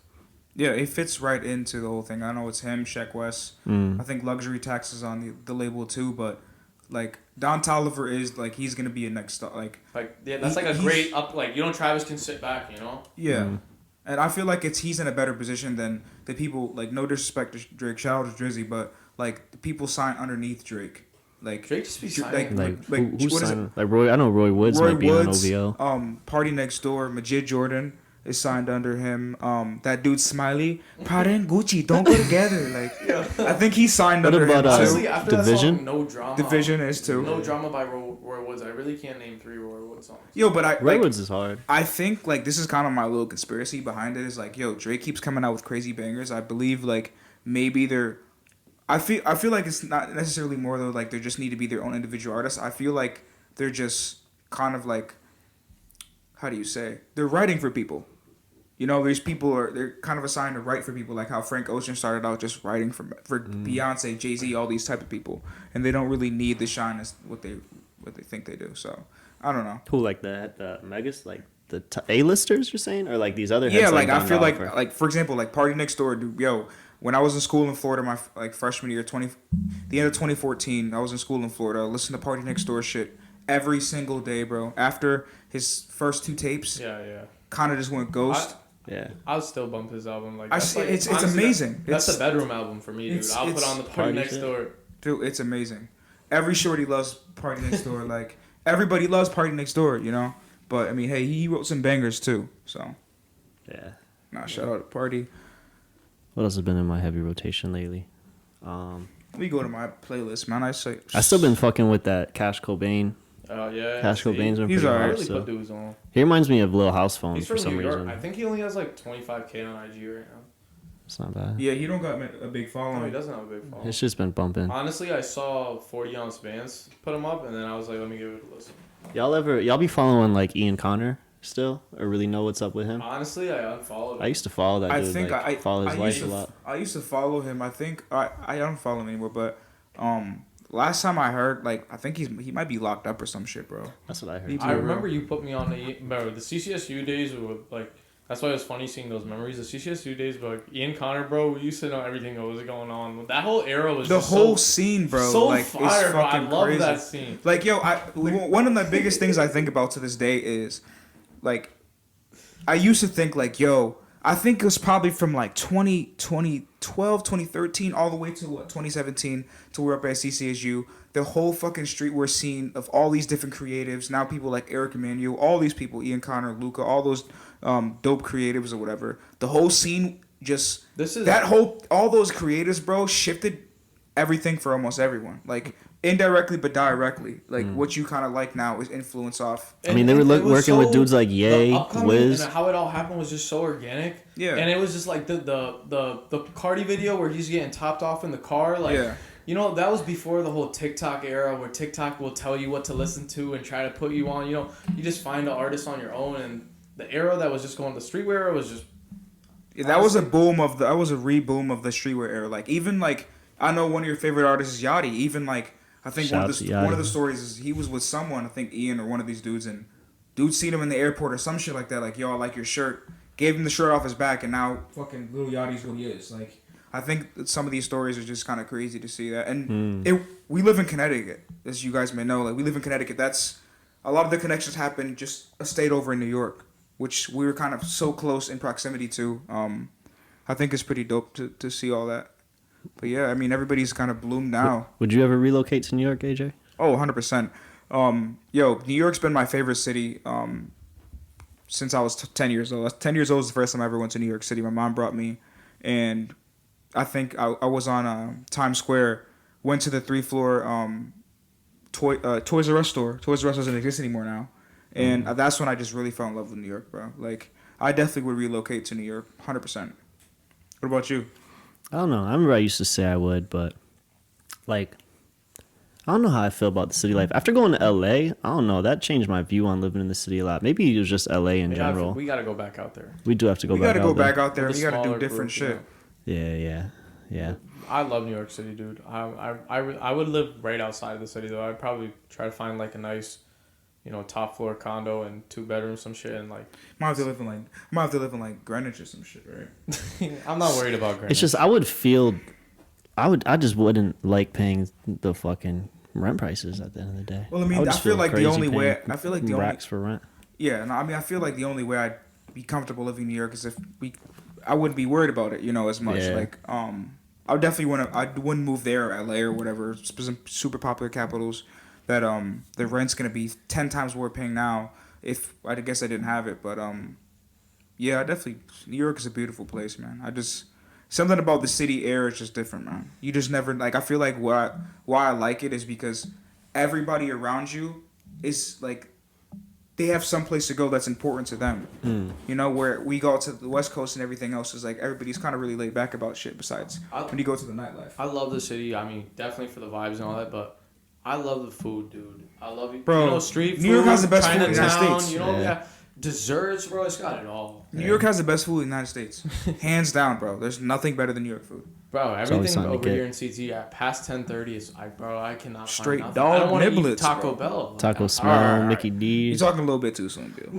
[SPEAKER 3] Yeah, it fits right into the whole thing. I know it's him, Sheck West. I think Luxury Tax is on the label too, but like Don Toliver is like he's gonna be a next star. Like
[SPEAKER 2] Yeah, that's like a
[SPEAKER 3] He's-
[SPEAKER 2] great up. Like Travis can sit back, you know.
[SPEAKER 3] yeah, and I feel like he's in a better position than the people. Like no disrespect to Drake, shout out to Drizzy, but like the people sign underneath Drake. Like
[SPEAKER 2] Drake just be
[SPEAKER 3] Dr-
[SPEAKER 2] signing.
[SPEAKER 1] who's
[SPEAKER 3] what is it?
[SPEAKER 1] signing? Like Roy, I know Roy Woods
[SPEAKER 3] Roy
[SPEAKER 1] might be
[SPEAKER 3] Woods,
[SPEAKER 1] on OVO.
[SPEAKER 3] Party Next Door, Majid Jordan is signed under him. That dude Smiley, Prada and Gucci don't go together. Like I think he's signed
[SPEAKER 1] What
[SPEAKER 3] under
[SPEAKER 1] about,
[SPEAKER 3] him
[SPEAKER 2] Honestly,
[SPEAKER 3] too.
[SPEAKER 2] after
[SPEAKER 1] Division?
[SPEAKER 2] that song, No Drama.
[SPEAKER 3] Division is too.
[SPEAKER 2] No Drama by Roy Woods. I really can't name 3 Roy Woods songs.
[SPEAKER 3] Yo, but
[SPEAKER 1] Roy
[SPEAKER 3] like,
[SPEAKER 1] Woods is hard.
[SPEAKER 3] I think like this is kind of my little conspiracy behind it is like, yo, Drake keeps coming out with crazy bangers. I believe like maybe they're I feel like it's not necessarily more though like they just need to be their own individual artists. I feel like they're just kind of like how do you say? They're writing for people. You know, these people they're kind of assigned to write for people, like how Frank Ocean started out just writing for Beyonce, Jay-Z, all these type of people, and they don't really need the shine as what they think they do. So I don't know.
[SPEAKER 1] Who like the megas, like the A-listers you're saying, or like these other
[SPEAKER 3] Yeah,
[SPEAKER 1] heads
[SPEAKER 3] like I
[SPEAKER 1] Don
[SPEAKER 3] feel
[SPEAKER 1] Toliver?
[SPEAKER 3] like for example, like Party Next Door, dude, yo, when I was in school in Florida, my like freshman year, the end of 2014, I was in school in Florida. I listened to Party Next Door shit every single day, bro. After his first 2 tapes,
[SPEAKER 2] Yeah.
[SPEAKER 3] kind of just went ghost.
[SPEAKER 1] yeah.
[SPEAKER 2] I'll still bump his album. Like
[SPEAKER 3] I
[SPEAKER 2] that's
[SPEAKER 3] see-
[SPEAKER 2] like,
[SPEAKER 3] it's
[SPEAKER 2] honestly,
[SPEAKER 3] amazing.
[SPEAKER 2] That's
[SPEAKER 3] It's-
[SPEAKER 2] the bedroom album for me, dude.
[SPEAKER 3] it's-
[SPEAKER 2] I'll put
[SPEAKER 3] it's
[SPEAKER 2] on the Party
[SPEAKER 1] party
[SPEAKER 2] Next
[SPEAKER 1] shit.
[SPEAKER 2] Door.
[SPEAKER 3] Dude, it's amazing. Every shorty loves Party Next Door. Like everybody loves Party Next Door, you know. But I mean, hey, he wrote some bangers too. So,
[SPEAKER 1] Yeah.
[SPEAKER 3] nah, shout out to Party.
[SPEAKER 1] What else has been in my heavy rotation lately?
[SPEAKER 3] We go to my playlist, man. I say
[SPEAKER 1] I still been fucking with that Cash Cobain.
[SPEAKER 2] Oh yeah.
[SPEAKER 1] Cash
[SPEAKER 2] see?
[SPEAKER 1] Cobain's been
[SPEAKER 3] He's
[SPEAKER 1] pretty
[SPEAKER 3] alright.
[SPEAKER 2] I
[SPEAKER 1] hard.
[SPEAKER 2] really
[SPEAKER 1] So.
[SPEAKER 2] put dudes on.
[SPEAKER 1] He reminds me of Lil House Phone
[SPEAKER 2] He's
[SPEAKER 1] for
[SPEAKER 2] from
[SPEAKER 1] some
[SPEAKER 2] New York.
[SPEAKER 1] reason.
[SPEAKER 2] I think he only has like 25K on IG right now.
[SPEAKER 1] It's not bad.
[SPEAKER 3] Yeah, he don't got a big
[SPEAKER 2] No, he
[SPEAKER 3] following.
[SPEAKER 2] doesn't have a big phone.
[SPEAKER 1] It's just been bumping.
[SPEAKER 2] Honestly, I saw 40 Ounce Bands put him up, and then I was like, let me give it a listen.
[SPEAKER 1] Y'all be following like Ian Connor still, or really know what's up with him?
[SPEAKER 2] Honestly, I unfollowed.
[SPEAKER 1] I used to follow that
[SPEAKER 3] I
[SPEAKER 1] dude.
[SPEAKER 3] think
[SPEAKER 1] like, follow his
[SPEAKER 3] I
[SPEAKER 1] life
[SPEAKER 3] used
[SPEAKER 1] a
[SPEAKER 3] to,
[SPEAKER 1] lot.
[SPEAKER 3] I used to follow him. I think I don't follow him anymore, but last time I heard, like, I think he might be locked up or some shit, bro.
[SPEAKER 1] That's what I heard.
[SPEAKER 3] He-
[SPEAKER 2] I remember you put me on the CCSU days were like. That's why it was funny seeing those memories. The CCSU days, but like Ian Connor, bro, we used to know everything that was going on. That whole era was
[SPEAKER 3] The
[SPEAKER 2] just
[SPEAKER 3] whole
[SPEAKER 2] so,
[SPEAKER 3] scene, bro.
[SPEAKER 2] so
[SPEAKER 3] like,
[SPEAKER 2] fire,
[SPEAKER 3] it's
[SPEAKER 2] bro. I
[SPEAKER 3] fucking
[SPEAKER 2] love
[SPEAKER 3] crazy.
[SPEAKER 2] that scene.
[SPEAKER 3] Like, yo, one of the biggest things I think about to this day is, like, I used to think, like, yo, I think it was probably from, like, 2012, 2013, all the way to, 2017, to we're up at CCSU. The whole fucking streetwear scene of all these different creatives, now people like Eric Emanuel, all these people, Ian Connor, Luca, all those dope creatives or whatever. The whole scene just, all those creators, bro, shifted everything for almost everyone. Like, indirectly but directly, like what you kind of like now is influence off.
[SPEAKER 1] I mean, they were working with dudes like Ye, Wiz.
[SPEAKER 2] And how it all happened was just so organic.
[SPEAKER 3] Yeah.
[SPEAKER 2] And it was just like the Cardi video where he's getting topped off in the car. Like,
[SPEAKER 3] Yeah.
[SPEAKER 2] you know, that was before the whole TikTok era where TikTok will tell you what to listen to and try to put you on. You know, you just find an artist on your own. And the era that was just going, the streetwear era was just.
[SPEAKER 3] Yeah, that was a reboom of the streetwear era. Like, even like, I know one of your favorite artists is Yachty. Even like, I think one of the stories is he was with someone, I think Ian or one of these dudes, and dude seen him in the airport or some shit like that. Like, yo, I like your shirt. Gave him the shirt off his back, and now fucking Lil Yachty's what he is. Like, I think that some of these stories are just kind of crazy to see that. And we live in Connecticut, as you guys may know. Like, we live in Connecticut. That's a lot of the connections happen just a state over in New York, which we were kind of so close in proximity to. I think it's pretty dope to see all that. But yeah, I mean, everybody's kind of bloomed now.
[SPEAKER 1] Would you ever relocate to New York, AJ?
[SPEAKER 3] Oh, 100%. Yo, New York's been my favorite city since I was 10 years old. 10 years old was the first time I ever went to New York City. My mom brought me, and I think I was on Times Square, went to the 3th-floor Toys R Us store. Toys R Us doesn't exist anymore now. And that's when I just really fell in love with New York, bro. Like, I definitely would relocate to New York, 100%. What about you?
[SPEAKER 1] I don't know. I remember I used to say I would, but like, I don't know how I feel about the city life. After going to LA, I don't know. That changed my view on living in the city a lot. Maybe it was just LA in general.
[SPEAKER 2] We got to go back out there.
[SPEAKER 1] We do have to go
[SPEAKER 3] We
[SPEAKER 1] back
[SPEAKER 3] gotta
[SPEAKER 1] out
[SPEAKER 3] go
[SPEAKER 1] there.
[SPEAKER 3] back out there.
[SPEAKER 2] With
[SPEAKER 3] We
[SPEAKER 2] a
[SPEAKER 3] gotta do
[SPEAKER 2] smaller
[SPEAKER 3] different
[SPEAKER 2] group,
[SPEAKER 3] shit.
[SPEAKER 1] Yeah.
[SPEAKER 2] I love New York City, dude. I would live right outside of the city, though. I'd probably try to find, like, a nice, you know, top floor condo and 2 bedrooms, some shit, and, like...
[SPEAKER 3] Might have to live in like Greenwich or some shit, right?
[SPEAKER 2] I'm not worried about Greenwich.
[SPEAKER 1] It's just I just wouldn't like paying the fucking rent prices at the end of the day.
[SPEAKER 3] Well, I mean,
[SPEAKER 1] would
[SPEAKER 3] I
[SPEAKER 1] just
[SPEAKER 3] feel like the
[SPEAKER 1] crazy
[SPEAKER 3] only way.
[SPEAKER 1] paying
[SPEAKER 3] I feel like the only.
[SPEAKER 1] racks for rent.
[SPEAKER 3] Yeah, no, I mean, I feel like the only way I'd be comfortable living in New York is if I wouldn't be worried about it, you know, as much.
[SPEAKER 1] Yeah.
[SPEAKER 3] Like, I would definitely I wouldn't move there, or LA or whatever, super popular capitals. That the rent's gonna be 10 times what we're paying now. If I guess I didn't have it, but yeah, definitely New York is a beautiful place, man. Something about the city air is just different, man. You just never like. I feel like why I like it is because everybody around you is like they have some place to go that's important to them. You know, where we go to the West Coast and everything else is like everybody's kind of really laid back about shit. Besides when you go to the nightlife.
[SPEAKER 2] I love the city. I mean, definitely for the vibes and all that, but I love the food, dude. I love it.
[SPEAKER 3] Bro,
[SPEAKER 2] you know, street food.
[SPEAKER 3] New York has the best food in the United
[SPEAKER 2] Chinatown,
[SPEAKER 3] States.
[SPEAKER 2] You know,
[SPEAKER 1] Yeah.
[SPEAKER 2] desserts, bro. It's got it all.
[SPEAKER 3] New York has the best food in the United States, hands down, bro. There's nothing better than New York food.
[SPEAKER 2] Bro,
[SPEAKER 1] always
[SPEAKER 2] everything
[SPEAKER 1] something to
[SPEAKER 2] over
[SPEAKER 1] get.
[SPEAKER 2] here in CT at past 10:30 is I cannot
[SPEAKER 3] Straight
[SPEAKER 2] find nothing.
[SPEAKER 3] dog
[SPEAKER 2] I don't want to eat
[SPEAKER 3] niblets,
[SPEAKER 2] Taco
[SPEAKER 3] bro.
[SPEAKER 2] Bell.
[SPEAKER 1] Taco
[SPEAKER 2] Like,
[SPEAKER 1] Smell,
[SPEAKER 2] alright.
[SPEAKER 1] Mickey
[SPEAKER 3] You're
[SPEAKER 1] D's.
[SPEAKER 3] talking a little bit too soon, Bill.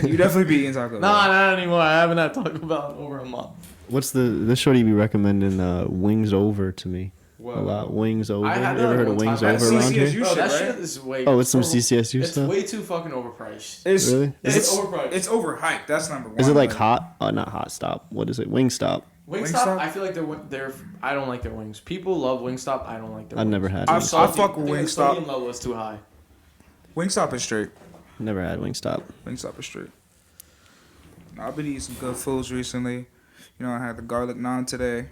[SPEAKER 3] You definitely be eating Taco Bell.
[SPEAKER 2] Nah, not anymore. I haven't had Taco Bell in over a month.
[SPEAKER 1] What's this shorty be recommending Wings Over to me?
[SPEAKER 2] Whoa.
[SPEAKER 1] A lot. Wings Over.
[SPEAKER 2] I had
[SPEAKER 1] You ever
[SPEAKER 2] that
[SPEAKER 1] heard of
[SPEAKER 2] one
[SPEAKER 1] Wings
[SPEAKER 2] time.
[SPEAKER 1] Over
[SPEAKER 3] That's
[SPEAKER 1] around here?
[SPEAKER 3] CCSU.
[SPEAKER 2] Bro,
[SPEAKER 3] shit,
[SPEAKER 2] that
[SPEAKER 3] right?
[SPEAKER 2] shit is way.
[SPEAKER 1] Oh, it's some CCSU
[SPEAKER 2] It's
[SPEAKER 1] stuff?
[SPEAKER 2] way too fucking overpriced.
[SPEAKER 3] It's
[SPEAKER 1] Really?
[SPEAKER 2] It's overpriced.
[SPEAKER 3] It's overhyped. That's number one.
[SPEAKER 1] Is it like hot? Oh, not Hot Stop. What is it? Wingstop.
[SPEAKER 2] Wingstop,
[SPEAKER 3] Wingstop?
[SPEAKER 2] I feel like they're. I don't like their wings. People love Wingstop. I don't like their
[SPEAKER 1] I've
[SPEAKER 2] wings.
[SPEAKER 1] never had
[SPEAKER 3] I
[SPEAKER 1] Wingstop.
[SPEAKER 3] fuck with
[SPEAKER 2] The
[SPEAKER 3] Wingstop.
[SPEAKER 2] sodium level is too high.
[SPEAKER 3] Wingstop is straight.
[SPEAKER 1] Never had Wingstop.
[SPEAKER 3] Wingstop is straight. I've been eating some good foods recently. You know, I had the garlic naan today.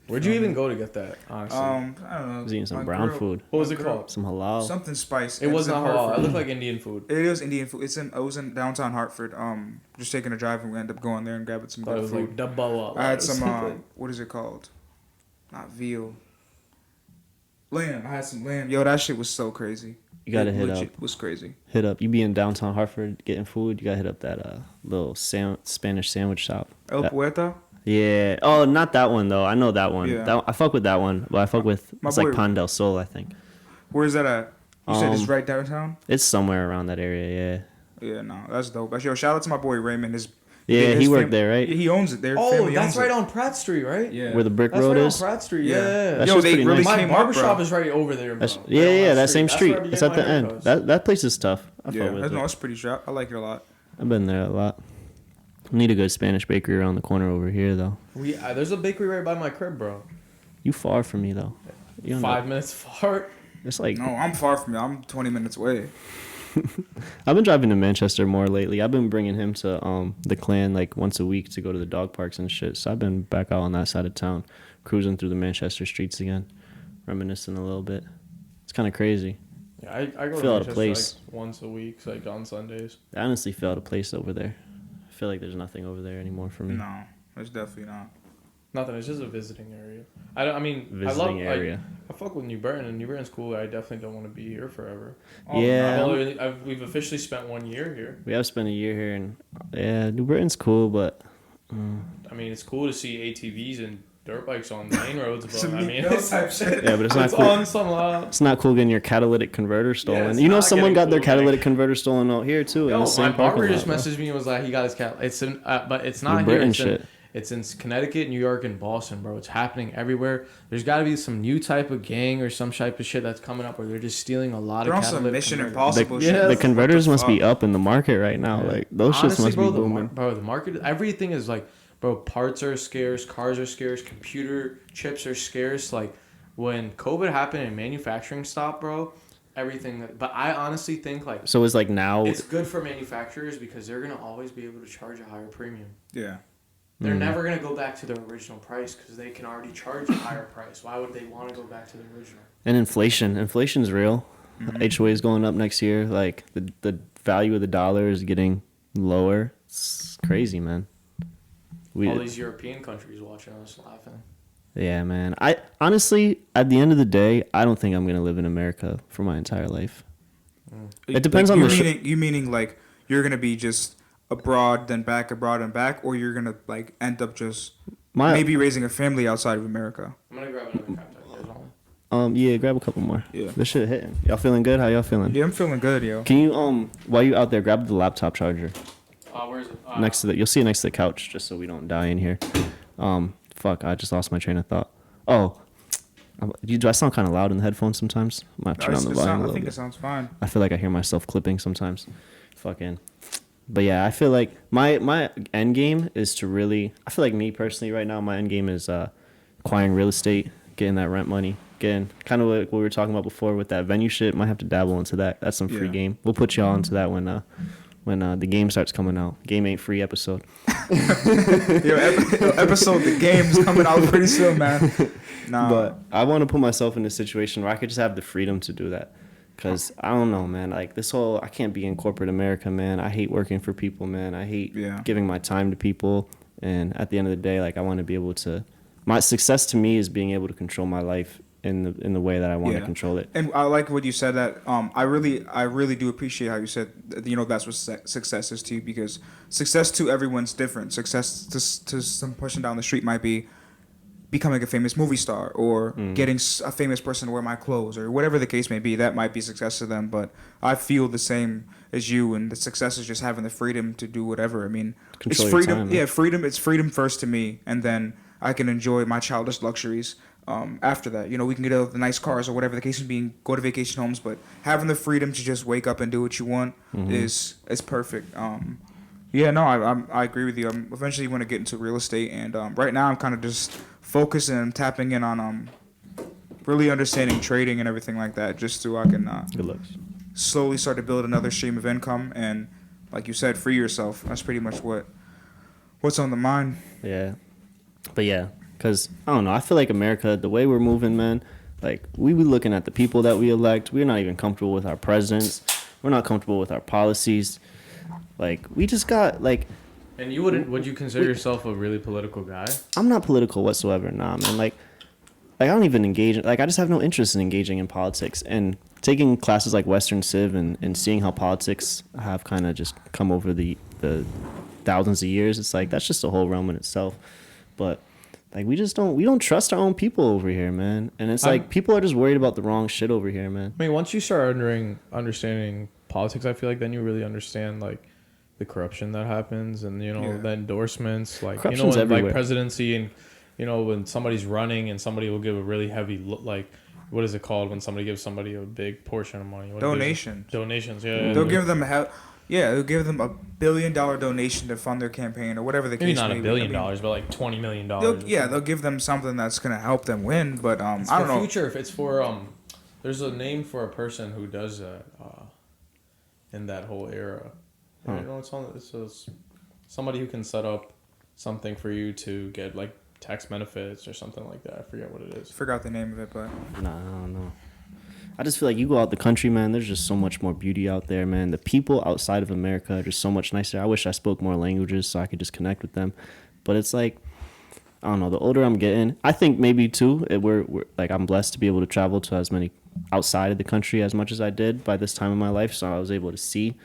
[SPEAKER 2] Where'd you even go to get that? Honestly,
[SPEAKER 3] I don't know.
[SPEAKER 1] I was eating some
[SPEAKER 3] my
[SPEAKER 1] brown
[SPEAKER 3] grill-
[SPEAKER 1] food.
[SPEAKER 2] what was
[SPEAKER 3] my
[SPEAKER 2] it
[SPEAKER 3] grill-
[SPEAKER 2] called?
[SPEAKER 1] Some halal.
[SPEAKER 3] Something spice.
[SPEAKER 2] It was
[SPEAKER 3] in
[SPEAKER 2] not halal. It
[SPEAKER 3] Hartford.
[SPEAKER 2] looked like Indian food.
[SPEAKER 3] It is Indian food. I was in downtown Hartford. Just taking a drive and we ended up going there and grabbing some
[SPEAKER 2] But it
[SPEAKER 3] good
[SPEAKER 2] was
[SPEAKER 3] food.
[SPEAKER 2] like double.
[SPEAKER 3] I had some. What is it called? Not veal. Lamb. I had some lamb. Yo, that shit was so crazy.
[SPEAKER 1] You gotta
[SPEAKER 3] It
[SPEAKER 1] hit up.
[SPEAKER 3] legit was crazy.
[SPEAKER 1] Hit up. You be in downtown Hartford getting food. You gotta hit up that little Spanish sandwich shop.
[SPEAKER 3] El
[SPEAKER 1] That-
[SPEAKER 3] Poeta.
[SPEAKER 1] yeah. Oh, not that one though. I know that one.
[SPEAKER 3] Yeah.
[SPEAKER 1] I fuck with that one, but I fuck with
[SPEAKER 3] My
[SPEAKER 1] it's like
[SPEAKER 3] boy-
[SPEAKER 1] Pan del Sol. I think
[SPEAKER 3] Where's that at? You said it's
[SPEAKER 1] Um,
[SPEAKER 3] right downtown.
[SPEAKER 1] it's somewhere around that area.
[SPEAKER 3] Yeah, no, that's dope. Yo, shout out to my boy Raymond.
[SPEAKER 1] Yeah,
[SPEAKER 3] his
[SPEAKER 1] he worked
[SPEAKER 3] fam-
[SPEAKER 1] there, right?
[SPEAKER 3] He owns it. Their
[SPEAKER 2] Oh,
[SPEAKER 3] family
[SPEAKER 2] that's
[SPEAKER 3] owns
[SPEAKER 2] right
[SPEAKER 3] it.
[SPEAKER 2] on Pratt Street, right?
[SPEAKER 3] Yeah.
[SPEAKER 1] Where the brick
[SPEAKER 2] That's
[SPEAKER 1] road
[SPEAKER 2] right
[SPEAKER 1] is.
[SPEAKER 2] on Pratt Street.
[SPEAKER 3] Yeah.
[SPEAKER 2] Yeah.
[SPEAKER 1] That
[SPEAKER 3] Yo,
[SPEAKER 1] shit's
[SPEAKER 3] they
[SPEAKER 1] pretty
[SPEAKER 3] really
[SPEAKER 1] nice.
[SPEAKER 2] My
[SPEAKER 3] came up,
[SPEAKER 2] barbershop
[SPEAKER 3] bro.
[SPEAKER 2] is right over there, bro.
[SPEAKER 1] That's,
[SPEAKER 2] Right
[SPEAKER 1] yeah,
[SPEAKER 2] on
[SPEAKER 1] yeah, that
[SPEAKER 2] street.
[SPEAKER 1] same
[SPEAKER 2] That's
[SPEAKER 1] street.
[SPEAKER 2] where I be
[SPEAKER 1] It's
[SPEAKER 2] getting
[SPEAKER 1] at the
[SPEAKER 2] my
[SPEAKER 1] end.
[SPEAKER 2] haircuts.
[SPEAKER 1] That place is tough. I
[SPEAKER 3] Yeah,
[SPEAKER 1] fuck with
[SPEAKER 3] no,
[SPEAKER 1] it.
[SPEAKER 3] it's pretty sharp. I like it a lot.
[SPEAKER 1] I've been there a lot. Need a good Spanish bakery around the corner over here though.
[SPEAKER 2] There's a bakery right by my crib, bro.
[SPEAKER 1] You far from me though. You don't
[SPEAKER 2] 5
[SPEAKER 1] know.
[SPEAKER 2] minutes far.
[SPEAKER 1] It's like
[SPEAKER 3] No, I'm far from you. I'm 20 minutes away.
[SPEAKER 1] I've been driving to Manchester more lately. I've been bringing him to the clan like once a week to go to the dog parks and shit. So I've been back out on that side of town, cruising through the Manchester streets again, reminiscing a little bit. It's kind of crazy.
[SPEAKER 2] Yeah, I go
[SPEAKER 1] Feel
[SPEAKER 2] to
[SPEAKER 1] out of
[SPEAKER 2] Manchester
[SPEAKER 1] place.
[SPEAKER 2] like once a week, like on Sundays.
[SPEAKER 1] I honestly feel out of place over there. I feel like there's nothing over there anymore for me.
[SPEAKER 3] No, it's definitely not.
[SPEAKER 2] Nothing. It's just a visiting area. I mean,
[SPEAKER 1] Visiting
[SPEAKER 2] I love
[SPEAKER 1] area.
[SPEAKER 2] I fuck with New Britain, and New Britain's cool. I definitely don't want to be here forever.
[SPEAKER 1] Yeah.
[SPEAKER 2] We've officially spent 1 year here.
[SPEAKER 1] We have spent a year here, and yeah, New Britain's cool, but
[SPEAKER 2] I mean, it's cool to see ATVs and dirt bikes on the main roads, but
[SPEAKER 3] Some
[SPEAKER 2] I mean,
[SPEAKER 3] Meek Mill type shit.
[SPEAKER 1] yeah, but it's not
[SPEAKER 2] it's
[SPEAKER 1] cool.
[SPEAKER 2] on some.
[SPEAKER 1] It's not cool getting your catalytic converter stolen.
[SPEAKER 2] it's
[SPEAKER 1] You know,
[SPEAKER 2] not
[SPEAKER 1] someone
[SPEAKER 2] getting
[SPEAKER 1] got their
[SPEAKER 2] cool,
[SPEAKER 1] catalytic
[SPEAKER 2] like-
[SPEAKER 1] converter stolen out here too. in
[SPEAKER 2] Yo,
[SPEAKER 1] the
[SPEAKER 2] my
[SPEAKER 1] same
[SPEAKER 2] barber
[SPEAKER 1] parking
[SPEAKER 2] just
[SPEAKER 1] lot,
[SPEAKER 2] messaged me and was like, he got his cat. It's in, but it's not
[SPEAKER 1] New
[SPEAKER 2] here.
[SPEAKER 1] Britain
[SPEAKER 2] It's in,
[SPEAKER 1] shit.
[SPEAKER 2] it's in Connecticut, New York, and Boston, bro. It's happening everywhere. There's got to be some new type of gang or some type of shit that's coming up where they're just stealing a lot
[SPEAKER 3] They're
[SPEAKER 2] of
[SPEAKER 3] on some
[SPEAKER 2] catalytic
[SPEAKER 3] Mission
[SPEAKER 2] converters.
[SPEAKER 3] Impossible
[SPEAKER 1] The,
[SPEAKER 3] shit.
[SPEAKER 2] Yeah,
[SPEAKER 1] the converters
[SPEAKER 3] What
[SPEAKER 1] must
[SPEAKER 3] the
[SPEAKER 1] be
[SPEAKER 3] fuck?
[SPEAKER 1] up in the market right now.
[SPEAKER 2] Yeah.
[SPEAKER 1] Like those shits
[SPEAKER 2] Honestly,
[SPEAKER 1] must
[SPEAKER 2] bro,
[SPEAKER 1] be booming.
[SPEAKER 2] The market, everything is like, bro, parts are scarce, cars are scarce, computer chips are scarce. Like, when COVID happened and manufacturing stopped, bro, everything. But I honestly think, like,
[SPEAKER 1] So it's like now.
[SPEAKER 2] it's good for manufacturers because they're going to always be able to charge a higher premium.
[SPEAKER 3] Yeah.
[SPEAKER 2] They're
[SPEAKER 1] Mhm.
[SPEAKER 2] never going to go back to their original price because they can already charge a higher price. Why would they want to go back to the original?
[SPEAKER 1] And inflation's real. HOA is going up next year. Like the value of the dollar is getting lower. It's crazy, man.
[SPEAKER 2] All these European countries watching us laughing.
[SPEAKER 1] Yeah, man. I honestly, at the end of the day, I don't think I'm gonna live in America for my entire life. It depends
[SPEAKER 3] Like,
[SPEAKER 1] on
[SPEAKER 3] you
[SPEAKER 1] the
[SPEAKER 3] meaning, you meaning like you're gonna be just abroad then back, abroad and back, or you're gonna like end up just
[SPEAKER 1] my
[SPEAKER 3] maybe raising a family outside of America.
[SPEAKER 2] I'm going to grab another contact. You guys want?
[SPEAKER 1] yeah, grab a couple more.
[SPEAKER 3] Yeah.
[SPEAKER 1] This shit hitting. Y'all feeling good? How y'all feeling?
[SPEAKER 3] Yeah, I'm feeling good, yo.
[SPEAKER 1] Can you while you out there, grab the laptop charger
[SPEAKER 2] Where is it?
[SPEAKER 1] next to the. You'll see it next to the couch, just so we don't die in here. Fuck, I just lost my train of thought. Oh, do I sound kind of loud in the headphones sometimes? I might turn on the volume a
[SPEAKER 3] I
[SPEAKER 1] little
[SPEAKER 3] think it
[SPEAKER 1] bit.
[SPEAKER 3] sounds fine.
[SPEAKER 1] I feel like I hear myself clipping sometimes. Fucking. But yeah, I feel like my end game is to really. I feel like me personally right now, my end game is acquiring real estate, getting that rent money, getting kind of like what we were talking about before with that venue shit. Might have to dabble into that. That's some free
[SPEAKER 3] Yeah.
[SPEAKER 1] game. We'll put y'all into that when the game starts coming out. Game ain't free episode.
[SPEAKER 3] Episode the game's coming out pretty soon, man. Nah,
[SPEAKER 1] But I want to put myself in a situation where I could just have the freedom to do that. Cause I don't know, man. Like this whole, I can't be in corporate America, man. I hate working for people, man. I hate
[SPEAKER 3] Yeah.
[SPEAKER 1] giving my time to people. And at the end of the day, like I want to be able to. My success to me is being able to control my life in the way that I want to
[SPEAKER 3] Yeah.
[SPEAKER 1] control it.
[SPEAKER 3] and I like what you said. That I really do appreciate how you said that, that's what success is to you, because success to everyone's different. Success to some person down the street might be becoming a famous movie star, or getting a famous person to wear my clothes, or whatever the case may be. That might be success to them, but I feel the same as you, and the success is just having the freedom to do whatever. I mean,
[SPEAKER 1] Control
[SPEAKER 3] it's
[SPEAKER 1] your
[SPEAKER 3] freedom.
[SPEAKER 1] time,
[SPEAKER 3] Yeah,
[SPEAKER 1] man.
[SPEAKER 3] freedom. It's freedom first to me, and then I can enjoy my childish luxuries. After that, we can get out the nice cars or whatever the case may be, go to vacation homes, but having the freedom to just wake up and do what you want is perfect. Yeah, no, I agree with you. I'm eventually going to get into real estate, and right now I'm kind of just focusing and tapping in on really understanding trading and everything like that, just so I can
[SPEAKER 1] Good looks.
[SPEAKER 3] slowly start to build another stream of income, and like you said, free yourself. That's pretty much what's on the mind.
[SPEAKER 1] Yeah. But yeah, because I don't know. I feel like America, the way we're moving, man, like we be looking at the people that we elect. We're not even comfortable with our presidents. We're not comfortable with our policies. Like we just got like.
[SPEAKER 2] And would you consider yourself a really political guy?
[SPEAKER 1] I'm not political whatsoever, nah, man. Like I don't even engage. Like I just have no interest in engaging in politics. And taking classes like Western Civ and seeing how politics have kind of just come over the thousands of years, it's like that's just a whole realm in itself. But like we don't trust our own people over here, man. And it's like people are just worried about the wrong shit over here, man.
[SPEAKER 2] I mean, once you start understanding politics, I feel like then you really understand like the corruption that happens, and the endorsements, like
[SPEAKER 1] Corruption's
[SPEAKER 2] in,
[SPEAKER 1] everywhere.
[SPEAKER 2] like presidency, and when somebody's running and somebody will give a really heavy like what is it called when somebody gives somebody a big portion of money?
[SPEAKER 3] Donations.
[SPEAKER 2] Donations, yeah.
[SPEAKER 3] They'll give them they'll give them $1 billion donation to fund their campaign or whatever the
[SPEAKER 2] Maybe
[SPEAKER 3] case
[SPEAKER 2] not
[SPEAKER 3] may
[SPEAKER 2] $1
[SPEAKER 3] be.
[SPEAKER 2] billion, but like $20 million.
[SPEAKER 3] They'll give them something that's gonna help them win. But I don't know.
[SPEAKER 2] Future, if it's for there's a name for a person who does that in that whole era.
[SPEAKER 1] Huh.
[SPEAKER 2] It's somebody who can set up something for you to get like tax benefits or something like that. I forget what it is.
[SPEAKER 3] Forgot the name of it, but
[SPEAKER 1] Nah, I don't know. I just feel like you go out the country, man, there's just so much more beauty out there, man. The people outside of America are just so much nicer. I wish I spoke more languages so I could just connect with them. But it's like, I don't know, the older I'm getting, I think maybe too, we're like I'm blessed to be able to travel to as many outside of the country as much as I did by this time in my life. So I was able to see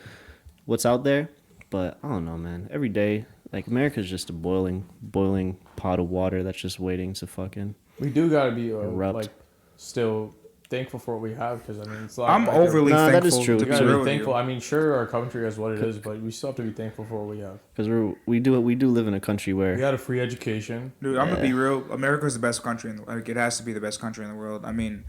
[SPEAKER 1] what's out there. But I don't know, man. Every day, like America's just a boiling pot of water that's just waiting to fucking
[SPEAKER 2] We do gotta be
[SPEAKER 1] erupt.
[SPEAKER 2] like still thankful for what we have, because I mean it's like
[SPEAKER 3] I'm overly
[SPEAKER 1] Nah, that
[SPEAKER 3] thankful.
[SPEAKER 1] is true.
[SPEAKER 3] To
[SPEAKER 2] we
[SPEAKER 3] be
[SPEAKER 2] gotta
[SPEAKER 3] real
[SPEAKER 2] be
[SPEAKER 3] with you.
[SPEAKER 2] thankful. I mean, sure, our country is what it is, but we still have to be thankful for what we have.
[SPEAKER 1] because we do live in a country
[SPEAKER 2] We
[SPEAKER 1] where
[SPEAKER 2] got a free education.
[SPEAKER 3] Dude, I'm gonna be real. America's the best country in the like it has to be the best country in the world. I mean,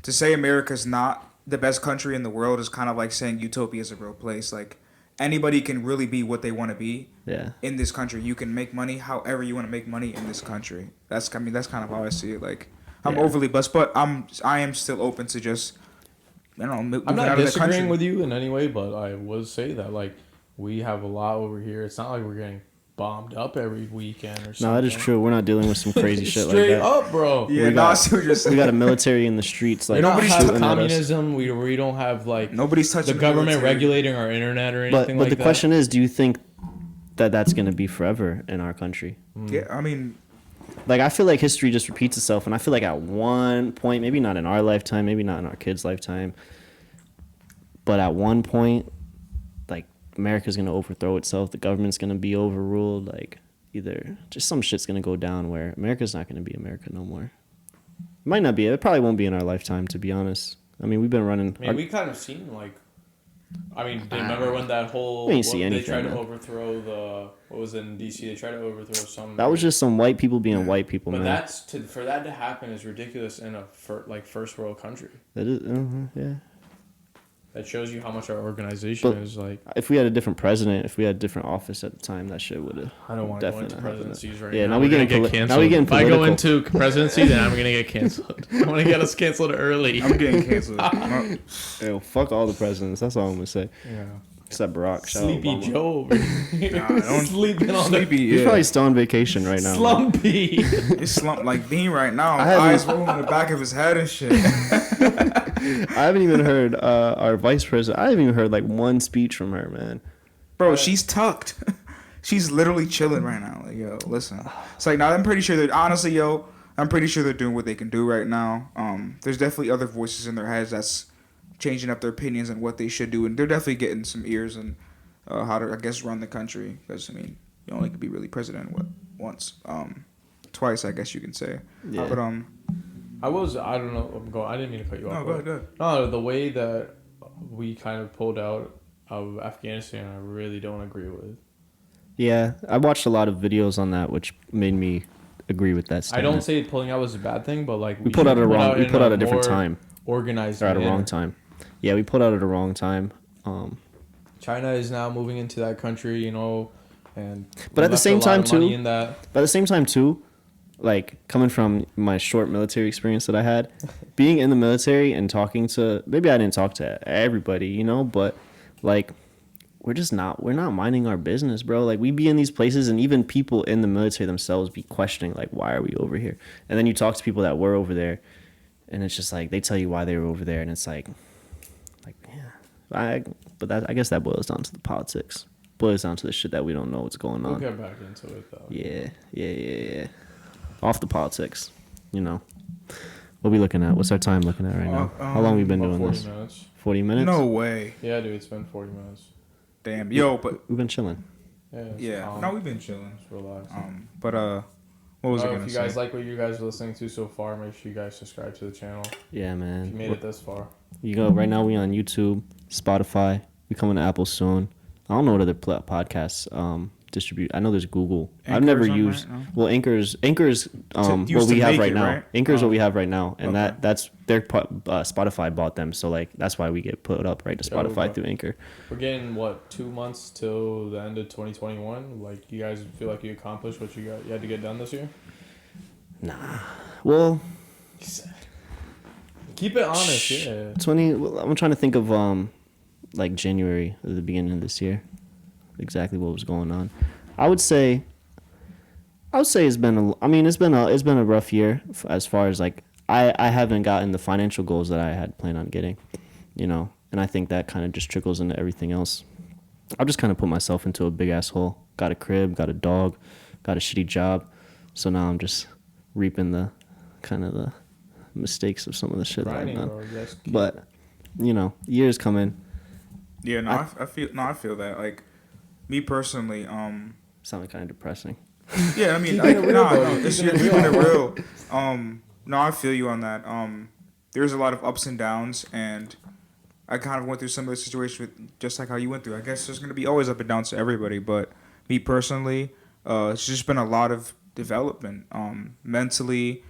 [SPEAKER 3] to say America's not the best country in the world is kind of like saying utopia is a real place. Like anybody can really be what they want to be in this country. You can make money however you want to make money in this country. That's kind of how I see it. Like I'm
[SPEAKER 1] Yeah.
[SPEAKER 3] overly blessed, but I am still open to just I don't know. Moving
[SPEAKER 2] I'm not
[SPEAKER 3] out of the
[SPEAKER 2] disagreeing
[SPEAKER 3] country.
[SPEAKER 2] with you in any way, but I would say that like we have a lot over here. It's not like we're getting bombed up every weekend or something.
[SPEAKER 1] no, that is true. We're not dealing with some crazy shit like
[SPEAKER 2] Straight
[SPEAKER 1] that.
[SPEAKER 2] up, bro.
[SPEAKER 3] Yeah,
[SPEAKER 1] We
[SPEAKER 3] no, I
[SPEAKER 1] got-
[SPEAKER 3] see what you're saying.
[SPEAKER 1] We got a military in the streets, like
[SPEAKER 2] We don't
[SPEAKER 3] Nobody's
[SPEAKER 2] have
[SPEAKER 1] shooting at us.
[SPEAKER 2] communism. We don't have like
[SPEAKER 3] Nobody's touching
[SPEAKER 2] the government
[SPEAKER 3] military.
[SPEAKER 2] regulating our internet or
[SPEAKER 1] But
[SPEAKER 2] anything
[SPEAKER 1] but
[SPEAKER 2] like
[SPEAKER 1] the
[SPEAKER 2] that.
[SPEAKER 1] question is, do you think that that's gonna be forever in our country?
[SPEAKER 3] Yeah, I mean,
[SPEAKER 1] Like I feel like history just repeats itself, and I feel like at one point, maybe not in our lifetime, maybe not in our kids' lifetime, but at one point, like America's gonna overthrow itself. The government's gonna be overruled. Like either just some shit's gonna go down where America's not gonna be America no more. It might not be. It probably won't be in our lifetime, to be honest. I mean, we've been running.
[SPEAKER 2] I mean, we kind of seen like, I mean, do you remember when that whole
[SPEAKER 1] We ain't see
[SPEAKER 2] they
[SPEAKER 1] anything,
[SPEAKER 2] tried to
[SPEAKER 1] man.
[SPEAKER 2] overthrow what was it in DC? They tried to overthrow some.
[SPEAKER 1] That was just some white people being white people,
[SPEAKER 2] But
[SPEAKER 1] man.
[SPEAKER 2] for that to happen is ridiculous in a first world country.
[SPEAKER 1] That is, yeah.
[SPEAKER 2] That shows you how much our organization
[SPEAKER 1] But-
[SPEAKER 2] is like.
[SPEAKER 1] If we had a different president, if we had a different office at the time, that shit would have.
[SPEAKER 2] I don't want to go
[SPEAKER 1] Definitely
[SPEAKER 2] into
[SPEAKER 1] not happening.
[SPEAKER 2] presidencies right
[SPEAKER 1] Yeah,
[SPEAKER 2] now.
[SPEAKER 1] now we
[SPEAKER 2] We're gonna
[SPEAKER 1] getting
[SPEAKER 2] get
[SPEAKER 1] now
[SPEAKER 2] canceled.
[SPEAKER 1] we getting
[SPEAKER 2] If I go
[SPEAKER 1] political.
[SPEAKER 2] into presidency, then I'm gonna get canceled. I want to get us canceled early.
[SPEAKER 3] I'm getting canceled. No.
[SPEAKER 1] Yo, fuck all the presidents. That's all I'm gonna say.
[SPEAKER 2] Yeah.
[SPEAKER 1] Except Barack. Shout out
[SPEAKER 2] Sleepy
[SPEAKER 1] Obama.
[SPEAKER 2] Joe over here.
[SPEAKER 3] Nah, don't-
[SPEAKER 2] Sleeping on
[SPEAKER 3] Sleepy,
[SPEAKER 1] He's
[SPEAKER 3] yeah.
[SPEAKER 1] probably still on vacation right now.
[SPEAKER 2] Slumpy.
[SPEAKER 3] It's slumped like Bean right now.
[SPEAKER 1] I haven't-
[SPEAKER 3] Eyes rolling in the back of his head and shit.
[SPEAKER 1] I haven't even heard our vice president. I haven't even heard like one speech from her, man.
[SPEAKER 3] Bro, she's tucked. She's literally chilling right now. Like, yo, listen. It's like, now I'm pretty sure they're, honestly, yo, I'm pretty sure they're doing what they can do right now. There's definitely other voices in their heads that's changing up their opinions on what they should do. And they're definitely getting some ears on how to, I guess, run the country. Because, I mean, you only could be really president once. Twice, I guess you can say.
[SPEAKER 1] Yeah.
[SPEAKER 3] But,
[SPEAKER 2] I don't know. I didn't mean to cut you off.
[SPEAKER 3] no, go ahead, go ahead.
[SPEAKER 2] No, the way that we kind of pulled out of Afghanistan, I really don't agree with.
[SPEAKER 1] Yeah, I watched a lot of videos on that, which made me agree with that
[SPEAKER 2] I
[SPEAKER 1] statement.
[SPEAKER 2] don't say pulling out was a bad thing, but like
[SPEAKER 1] we pulled out at a wrong. We
[SPEAKER 2] in
[SPEAKER 1] pulled out at a different
[SPEAKER 2] more
[SPEAKER 1] time,
[SPEAKER 2] organized
[SPEAKER 1] or at a
[SPEAKER 2] manner.
[SPEAKER 1] wrong time. Yeah, we pulled out at a wrong time.
[SPEAKER 2] China is now moving into that country, and
[SPEAKER 1] But at the
[SPEAKER 2] left a
[SPEAKER 1] same
[SPEAKER 2] lot
[SPEAKER 1] time,
[SPEAKER 2] of money
[SPEAKER 1] too-
[SPEAKER 2] in that.
[SPEAKER 1] But at the same time, too, like coming from my short military experience that I had, being in the military and talking to, maybe I didn't talk to everybody, but like we're not minding our business, bro. Like we be in these places, and even people in the military themselves be questioning, like, why are we over here? And then you talk to people that were over there, and it's just like they tell you why they were over there, and it's like yeah, I guess that boils down to the politics, boils down to the shit that we don't know what's going
[SPEAKER 2] We'll
[SPEAKER 1] on.
[SPEAKER 2] get back into it though.
[SPEAKER 1] Yeah. Off the politics, What we looking at? What's our time looking at right now? How long we been
[SPEAKER 2] About
[SPEAKER 1] doing
[SPEAKER 2] 40
[SPEAKER 1] this?
[SPEAKER 2] minutes.
[SPEAKER 1] 40 minutes?
[SPEAKER 3] No way.
[SPEAKER 2] Yeah, dude, it's been 40 minutes.
[SPEAKER 3] Damn. Yo, but
[SPEAKER 1] We've been chilling.
[SPEAKER 2] Yeah. It's
[SPEAKER 3] yeah.
[SPEAKER 2] calm.
[SPEAKER 3] No, we've been chilling.
[SPEAKER 2] Just relax.
[SPEAKER 3] But what was I
[SPEAKER 2] If
[SPEAKER 3] gonna
[SPEAKER 2] you
[SPEAKER 3] say?
[SPEAKER 2] guys like what you guys are listening to so far, make sure you guys subscribe to the channel.
[SPEAKER 1] Yeah,
[SPEAKER 2] If you
[SPEAKER 1] man.
[SPEAKER 2] made it this far.
[SPEAKER 1] You go right now. We on YouTube, Spotify. We coming to Apple soon. I don't know what other podcasts distribute. I know there's Google. I've
[SPEAKER 3] Anchor or
[SPEAKER 1] never
[SPEAKER 3] something,
[SPEAKER 1] used.
[SPEAKER 3] right? No?
[SPEAKER 1] Well, Anchor's
[SPEAKER 3] used
[SPEAKER 1] what
[SPEAKER 3] to
[SPEAKER 1] we have
[SPEAKER 3] make
[SPEAKER 1] right
[SPEAKER 3] it,
[SPEAKER 1] now.
[SPEAKER 3] right?
[SPEAKER 1] Anchor's
[SPEAKER 3] Oh.
[SPEAKER 1] what we have right now, and
[SPEAKER 3] Okay.
[SPEAKER 1] that's their Spotify bought them. So like that's why we get put up right to
[SPEAKER 2] Yeah,
[SPEAKER 1] Spotify
[SPEAKER 2] bro.
[SPEAKER 1] through Anchor.
[SPEAKER 2] We're getting, 2 months till the end of 2021? Like, you guys feel like you accomplished what you had to get done this year?
[SPEAKER 1] Nah. Well,
[SPEAKER 2] Keep it honest, yeah.
[SPEAKER 1] 20. Well, I'm trying to think of like January or the beginning of this year, exactly what was going on. I would say it's been it's been a rough year as far as like I haven't gotten the financial goals that I had planned on getting, and I think that kind of just trickles into everything else. I've just kind of put myself into a big ass hole. Got a crib, got a dog, got a shitty job, so now I'm just reaping the kind of the mistakes of some of the shit that I've
[SPEAKER 2] Grinding,
[SPEAKER 1] done.
[SPEAKER 2] bro. Yes.
[SPEAKER 1] But years coming.
[SPEAKER 3] Yeah, no, I feel that. Like, me personally,
[SPEAKER 1] Sounded kind of depressing.
[SPEAKER 3] yeah, I mean,
[SPEAKER 2] Keeping it real,
[SPEAKER 3] nah,
[SPEAKER 2] bro.
[SPEAKER 3] no, this
[SPEAKER 2] Keeping
[SPEAKER 3] year
[SPEAKER 2] it
[SPEAKER 3] keeping it
[SPEAKER 2] real.
[SPEAKER 3] real. No, I feel you on that. There's a lot of ups and downs, and I kind of went through some of the situations with just like how you went through. I guess there's gonna be always up and downs to everybody, but me personally, it's just been a lot of development, mentally,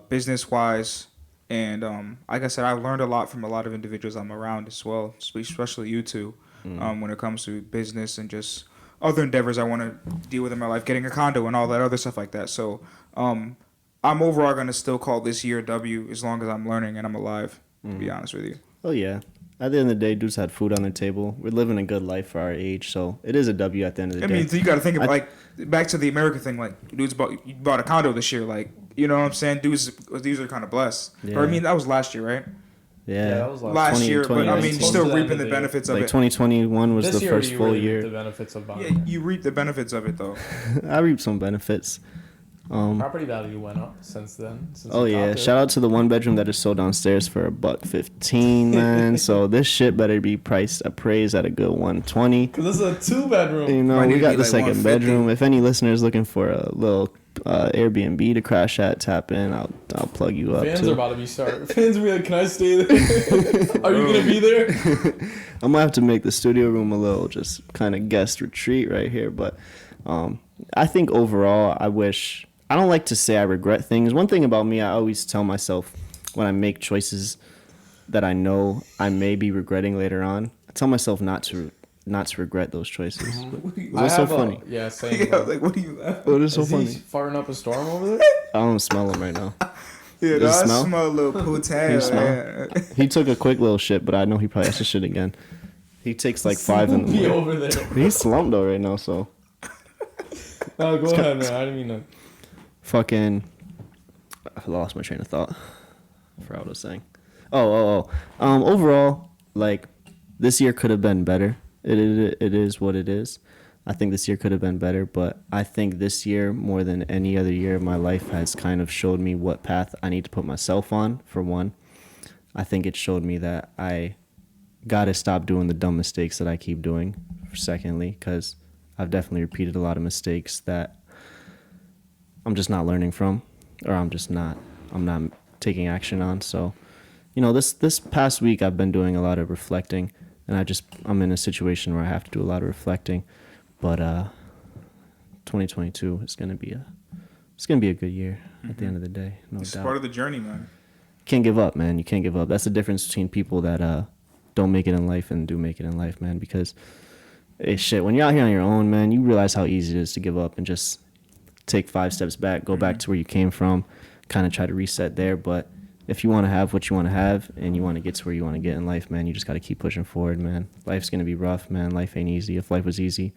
[SPEAKER 3] business wise, and like I said, I learned a lot from a lot of individuals I'm around as well, especially you two, when it comes to business and just other endeavors I want to deal with in my life, getting a condo and all that other stuff like that. So, I'm overall gonna still call this year a W as long as I'm learning and I'm alive. To be honest with you.
[SPEAKER 1] Oh yeah. At the end of the day, dudes had food on their table. We're living a good life for our age, so it is a W at the end of the
[SPEAKER 3] I
[SPEAKER 1] day.
[SPEAKER 3] mean, so you got to think of like back to the America thing. Like, dudes bought a condo this year. Like, you know what I'm saying? Dudes are kind of blessed.
[SPEAKER 1] Yeah.
[SPEAKER 3] Or I mean, that was last year, right?
[SPEAKER 1] Yeah.
[SPEAKER 2] that was
[SPEAKER 3] Last
[SPEAKER 1] 20
[SPEAKER 3] year, but I mean,
[SPEAKER 1] 2019.
[SPEAKER 3] still
[SPEAKER 2] Close to the end
[SPEAKER 3] reaping
[SPEAKER 2] of
[SPEAKER 3] the
[SPEAKER 2] the
[SPEAKER 3] benefits of
[SPEAKER 1] like
[SPEAKER 3] it.
[SPEAKER 1] 2021 was
[SPEAKER 2] This
[SPEAKER 1] the
[SPEAKER 2] year
[SPEAKER 1] first
[SPEAKER 2] you
[SPEAKER 1] full
[SPEAKER 2] really reap
[SPEAKER 1] year.
[SPEAKER 2] the benefits of buying.
[SPEAKER 3] Yeah, you reap the benefits of it though.
[SPEAKER 1] I reaped some benefits.
[SPEAKER 2] Property value went up since then. Since
[SPEAKER 1] Oh
[SPEAKER 2] you
[SPEAKER 1] yeah,
[SPEAKER 2] got
[SPEAKER 1] shout
[SPEAKER 2] there.
[SPEAKER 1] out to the one bedroom that is sold downstairs for $115, man. So this shit better be appraised at a good 120.
[SPEAKER 2] Cause this is a 2-bedroom.
[SPEAKER 1] You know,
[SPEAKER 3] Might need
[SPEAKER 1] we
[SPEAKER 3] to
[SPEAKER 1] got
[SPEAKER 3] be
[SPEAKER 1] the
[SPEAKER 3] like
[SPEAKER 1] second
[SPEAKER 3] 150.
[SPEAKER 1] bedroom. If any listeners looking for a little Airbnb to crash at, tap in. I'll plug you up
[SPEAKER 2] Fans
[SPEAKER 1] too.
[SPEAKER 2] are about to be started. Fans will be like, "Can I stay there? Are you gonna be there?"
[SPEAKER 1] I'm gonna have to make the studio room a little just kind of guest retreat right here. But I think overall, I don't like to say I regret things. One thing about me, I always tell myself when I make choices that I know I may be regretting later on, I tell myself not to regret those choices. What's so funny?
[SPEAKER 2] Yeah, same.
[SPEAKER 3] Yeah,
[SPEAKER 2] bro.
[SPEAKER 3] like, what do you laugh?
[SPEAKER 1] What is so
[SPEAKER 2] Is
[SPEAKER 1] funny?
[SPEAKER 2] he farting up a storm over there?
[SPEAKER 1] I don't smell him right now.
[SPEAKER 3] Yeah,
[SPEAKER 1] Does it
[SPEAKER 3] I
[SPEAKER 1] smell?
[SPEAKER 3] smell a little
[SPEAKER 1] You
[SPEAKER 3] potato.
[SPEAKER 1] smell?
[SPEAKER 3] Yeah.
[SPEAKER 1] He took a quick little shit, but I know he probably has to shit again. He takes like 5 in the
[SPEAKER 2] Be
[SPEAKER 1] morning.
[SPEAKER 2] over there.
[SPEAKER 1] He's slumped though right now, so
[SPEAKER 2] No, go ahead, man. I didn't mean to.
[SPEAKER 1] fucking. I lost my train of thought. I forgot what I was saying. Oh. Overall, like, this year could have been better. It is what it is. I think this year could have been better, but I think this year, more than any other year of my life, has kind of showed me what path I need to put myself on, for one. I think it showed me that I got to stop doing the dumb mistakes that I keep doing, secondly, because I've definitely repeated a lot of mistakes that I'm just not learning from, or I'm not taking action on. So, this past week I've been doing a lot of reflecting, and I'm in a situation where I have to do a lot of reflecting. But 2022 is gonna be a good year at the end of the day, no
[SPEAKER 3] It's
[SPEAKER 1] doubt.
[SPEAKER 3] part of the journey, man.
[SPEAKER 1] Can't give up, man. You can't give up. That's the difference between people that don't make it in life and do make it in life, man. Because when you're out here on your own, man, you realize how easy it is to give up and just take 5 steps back, go back to where you came from, kind of try to reset there. But if you want to have what you want to have and you want to get to where you want to get in life, man, you just got to keep pushing forward, man. Life's gonna be rough, man. Life ain't easy. If life was easy,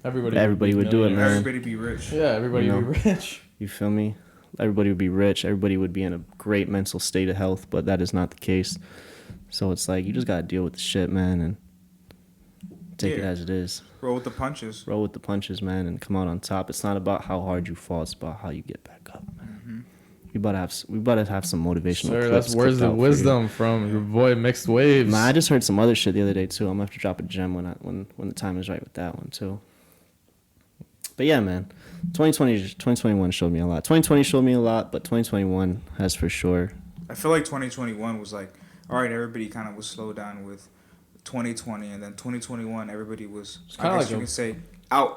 [SPEAKER 1] Everybody would do it, man.
[SPEAKER 3] Everybody be rich.
[SPEAKER 2] Yeah, everybody would be rich.
[SPEAKER 1] you feel me? Everybody would be rich. Everybody would be in a great mental state of health, but that is not the case. So it's like you just gotta deal with the shit, man, and take it
[SPEAKER 3] Yeah.
[SPEAKER 1] as it is.
[SPEAKER 3] Roll with the punches.
[SPEAKER 1] Roll with the punches, man, and come out on top. It's not about how hard you fall; it's about how you get back up. Man. We about to have some motivational
[SPEAKER 2] Sir,
[SPEAKER 1] clips.
[SPEAKER 2] that's words
[SPEAKER 1] clipped
[SPEAKER 2] of
[SPEAKER 1] out for you.
[SPEAKER 2] wisdom from your boy Mixed Waves.
[SPEAKER 1] Nah, I just heard some other shit the other day too. I'm gonna have to drop a gem when the time is right with that one too. But yeah, man, 2021 showed me a lot. 2020 showed me a lot, but 2021 has for sure.
[SPEAKER 3] I feel like 2021 was like, all right, everybody kind of was slowed down with 2020, and then 2021, everybody was,
[SPEAKER 2] It's
[SPEAKER 3] I
[SPEAKER 2] kinda
[SPEAKER 3] guess
[SPEAKER 2] like
[SPEAKER 3] you
[SPEAKER 2] a-
[SPEAKER 3] can say,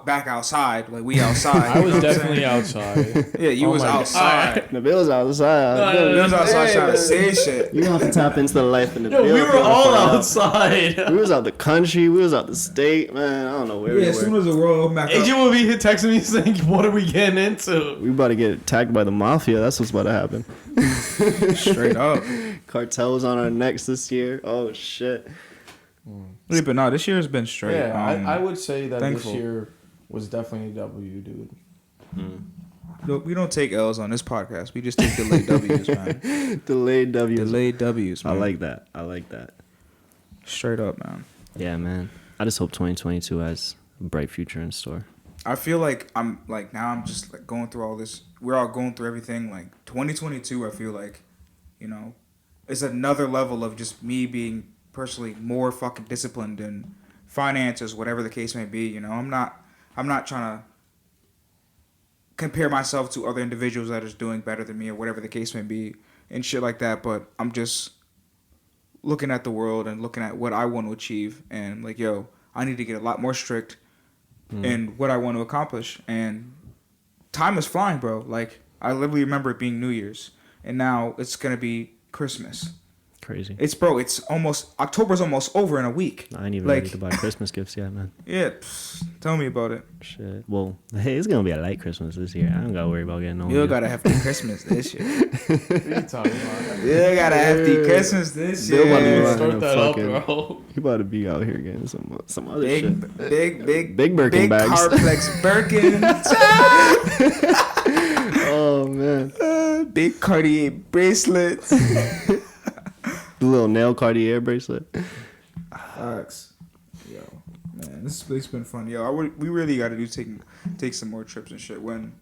[SPEAKER 3] back outside, like we outside.
[SPEAKER 2] I
[SPEAKER 3] you
[SPEAKER 2] was
[SPEAKER 3] know what I'm
[SPEAKER 2] definitely
[SPEAKER 3] saying?
[SPEAKER 2] outside.
[SPEAKER 3] Yeah, you
[SPEAKER 2] Oh
[SPEAKER 3] was
[SPEAKER 2] my God.
[SPEAKER 3] outside.
[SPEAKER 1] The Bills outside.
[SPEAKER 2] No,
[SPEAKER 3] You was outside
[SPEAKER 2] Hey,
[SPEAKER 3] trying to say shit.
[SPEAKER 1] You have to tap into the life in the
[SPEAKER 2] Yo,
[SPEAKER 1] Bills.
[SPEAKER 2] we
[SPEAKER 1] You
[SPEAKER 2] were
[SPEAKER 1] gotta
[SPEAKER 2] all
[SPEAKER 1] find out.
[SPEAKER 2] outside.
[SPEAKER 1] We was out the country. We was out the state. Man, I don't know where we
[SPEAKER 3] as soon
[SPEAKER 1] were.
[SPEAKER 3] as the world opened back up.
[SPEAKER 2] Agent will be here texting me saying, "What are we getting into?"
[SPEAKER 1] We about to get attacked by the mafia. That's what's about to happen.
[SPEAKER 3] Straight up.
[SPEAKER 1] Cartels on our necks this year. Oh shit.
[SPEAKER 3] Yeah, but no, this year has been straight.
[SPEAKER 2] Yeah, I would say that
[SPEAKER 3] thankful.
[SPEAKER 2] this year was definitely a W, dude.
[SPEAKER 3] Look, we don't take L's on this podcast. We just take delayed W's, man.
[SPEAKER 1] Delayed W's.
[SPEAKER 3] Delayed W's, man.
[SPEAKER 1] I like that. I like that.
[SPEAKER 3] Straight up, man.
[SPEAKER 1] Yeah, man. I just hope 2022 has a bright future in store.
[SPEAKER 3] I feel like I'm just like going through all this. We're all going through everything. Like 2022, I feel like, you know, is another level of just me being personally more fucking disciplined in finances, whatever the case may be. You know, I'm not trying to compare myself to other individuals that is doing better than me or whatever the case may be and shit like that. But I'm just looking at the world and looking at what I want to achieve and like, yo, I need to get a lot more strict in what I want to accomplish. And time is flying, bro. Like, I literally remember it being New Year's, and now it's gonna be Christmas.
[SPEAKER 1] Crazy.
[SPEAKER 3] It's October's almost over in a week.
[SPEAKER 1] I ain't even
[SPEAKER 3] like-
[SPEAKER 1] ready to buy Christmas gifts yet, man.
[SPEAKER 3] Yeah, tell me about it.
[SPEAKER 1] Shit. Well, hey, it's gonna be a light Christmas this year. I don't gotta worry about getting no.
[SPEAKER 3] You gotta have the Christmas this year.
[SPEAKER 2] What are you talking about?
[SPEAKER 3] You gotta have the Christmas this
[SPEAKER 1] Bill about to be
[SPEAKER 3] year.
[SPEAKER 1] lying.
[SPEAKER 2] Start that up,
[SPEAKER 1] Fucking-
[SPEAKER 2] bro.
[SPEAKER 1] You about to be out here getting some other shit.
[SPEAKER 3] Big
[SPEAKER 1] Birkin bags.
[SPEAKER 3] Carplex Birkin.
[SPEAKER 1] Oh man.
[SPEAKER 3] Big Cartier bracelets.
[SPEAKER 1] The little nail Cartier bracelet.
[SPEAKER 3] Facts. Yo, man, this has been fun. Yo, we really got to take some more trips and shit when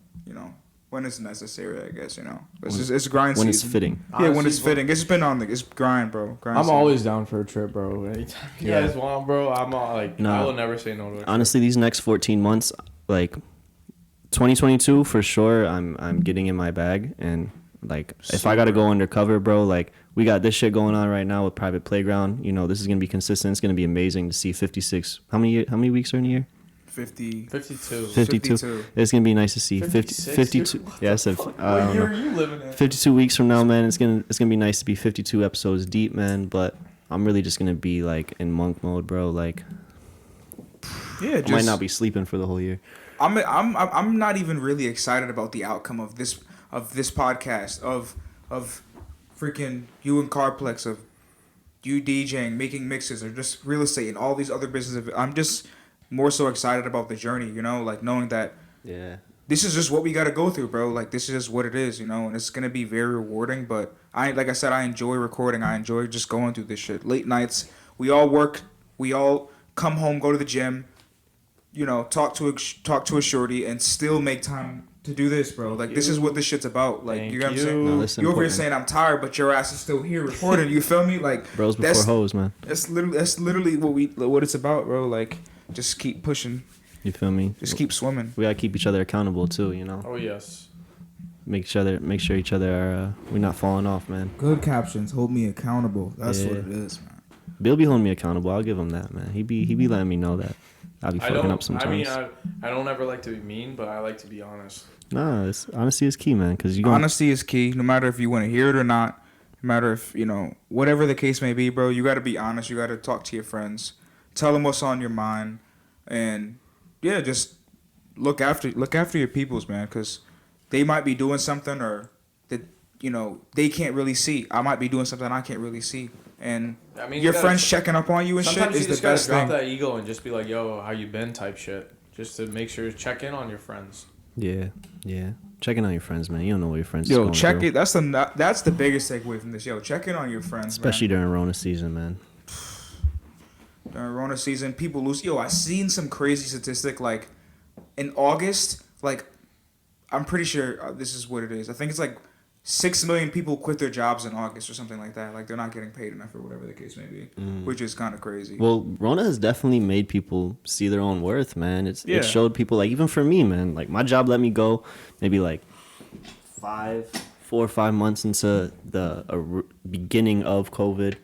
[SPEAKER 3] it's necessary. I guess it's grind
[SPEAKER 1] When
[SPEAKER 3] season.
[SPEAKER 1] it's fitting.
[SPEAKER 3] Yeah, when
[SPEAKER 2] Honestly,
[SPEAKER 3] it's fitting. It's been on it's grind, bro. Grind
[SPEAKER 2] I'm
[SPEAKER 3] season.
[SPEAKER 2] always down for a trip, bro. Anytime you
[SPEAKER 1] Yeah.
[SPEAKER 2] guys want, bro, I'm all like,
[SPEAKER 1] Nah.
[SPEAKER 2] I will never say no to it.
[SPEAKER 1] Honestly, these next 14 months, like 2022 for sure, I'm getting in my bag, and like if I gotta go undercover, bro, like we got this shit going on right now with Private Playground. You know, this is gonna be consistent. It's gonna be amazing to see 56. How many weeks are in a year?
[SPEAKER 3] 52.
[SPEAKER 2] 52.
[SPEAKER 1] It's gonna be nice to see
[SPEAKER 2] 56,
[SPEAKER 1] 52.
[SPEAKER 2] dude? What
[SPEAKER 1] Yeah, I
[SPEAKER 2] the
[SPEAKER 1] said.
[SPEAKER 2] fuck?
[SPEAKER 1] I
[SPEAKER 2] What
[SPEAKER 1] don't
[SPEAKER 2] year
[SPEAKER 1] know.
[SPEAKER 2] are you living in?
[SPEAKER 1] 52 weeks from now, man, it's gonna be nice to be 52 episodes deep, man. But I'm really just gonna be like in monk mode, bro. Like
[SPEAKER 3] Yeah,
[SPEAKER 1] I might not be sleeping for the whole year.
[SPEAKER 3] I'm not even really excited about the outcome of this podcast of freaking you and Carplex, of you DJing, making mixes, or just real estate and all these other businesses. I'm just more so excited about the journey, like knowing that
[SPEAKER 1] Yeah.
[SPEAKER 3] this is just what we got to go through, bro. Like this is just what it is, and it's gonna be very rewarding. But like I said, I enjoy recording. I enjoy just going through this shit. Late nights, we all work. We all come home, go to the gym, talk to a shorty, and still make time to do this, bro. Like this is what this shit's about. Like
[SPEAKER 2] Thank
[SPEAKER 3] you know what I'm
[SPEAKER 2] you.
[SPEAKER 3] saying?
[SPEAKER 1] No, this is
[SPEAKER 3] You over here
[SPEAKER 1] important.
[SPEAKER 3] saying I'm tired, but your ass is still here recording. You feel me? Like
[SPEAKER 1] Bros before hoes, man.
[SPEAKER 3] that's literally what it's about, bro. Like just keep pushing,
[SPEAKER 1] You feel me?
[SPEAKER 3] just keep swimming.
[SPEAKER 1] We gotta keep each other accountable too.
[SPEAKER 2] Oh, yes.
[SPEAKER 1] Make sure each other are we're not falling off, man.
[SPEAKER 3] Good captions hold me accountable. That's
[SPEAKER 1] Yeah.
[SPEAKER 3] what it is, man.
[SPEAKER 1] Bill be holding me accountable. I'll give him that, man. He be letting me know that I'll be fucking up sometimes.
[SPEAKER 2] I don't ever like to be mean, but I like to be honest.
[SPEAKER 1] Nah, honesty is key, man. Because
[SPEAKER 3] Honesty is key. No matter if you want to hear it or not, no matter if whatever the case may be, bro. You got to be honest. You got to talk to your friends, tell them what's on your mind, and yeah, just look after your peoples, man. Because they might be doing something or that they can't really see. I might be doing something I can't really see, and
[SPEAKER 2] I mean,
[SPEAKER 3] your
[SPEAKER 2] you gotta-
[SPEAKER 3] friends checking up on you and shit
[SPEAKER 2] Sometimes
[SPEAKER 3] is
[SPEAKER 2] you
[SPEAKER 3] the
[SPEAKER 2] just gotta
[SPEAKER 3] best
[SPEAKER 2] drop
[SPEAKER 3] thing.
[SPEAKER 2] that ego and just be like, "Yo, how you been?" type shit, just to make sure check in on your friends.
[SPEAKER 1] yeah. Checking on your friends, man. You don't know what your friends. is
[SPEAKER 3] Yo,
[SPEAKER 1] going
[SPEAKER 3] check
[SPEAKER 1] through.
[SPEAKER 3] it. That's the biggest takeaway from this. Yo, check in on your friends,
[SPEAKER 1] Especially
[SPEAKER 3] man.
[SPEAKER 1] during Rona season, man.
[SPEAKER 3] During Rona season, people lose. Yo, I seen some crazy statistic like in August. Like, I'm pretty sure this is what it is. I think it's like 6 million people quit their jobs in August or something like that. Like they're not getting paid enough or whatever the case may be, which is kind of crazy.
[SPEAKER 1] Well, Rona has definitely made people see their own worth, man.
[SPEAKER 3] Yeah.
[SPEAKER 1] It showed people, like, even for me, man, like my job let me go maybe like 4 or 5 months into the beginning of COVID.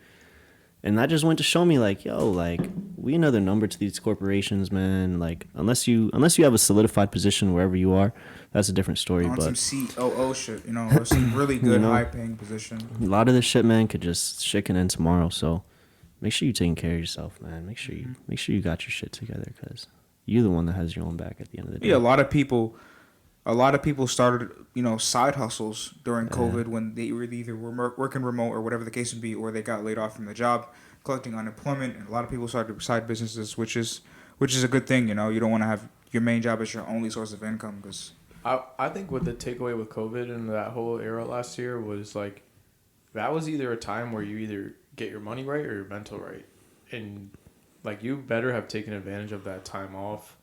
[SPEAKER 1] And that just went to show me, like, yo, like, we another number to these corporations, man. Like, unless you have a solidified position wherever you are, that's a different story.
[SPEAKER 3] On
[SPEAKER 1] But
[SPEAKER 3] some COO shit, you know, or some really good
[SPEAKER 1] know?
[SPEAKER 3] high-paying position.
[SPEAKER 1] a lot of this shit, man, shit can end tomorrow. So make sure you're taking care of yourself, man. Make sure you got your shit together, because you're the one that has your own back at the end of the day.
[SPEAKER 3] Yeah, a lot of people started, you know, side hustles during COVID when they either were working remote or whatever the case would be, or they got laid off from the job, collecting unemployment, and a lot of people started side businesses, which is a good thing. You know, you don't want to have your main job as your only source of income, because
[SPEAKER 2] I think what the takeaway with COVID and that whole era last year was like, that was either a time where you either get your money right or your mental right, and like you better have taken advantage of that time off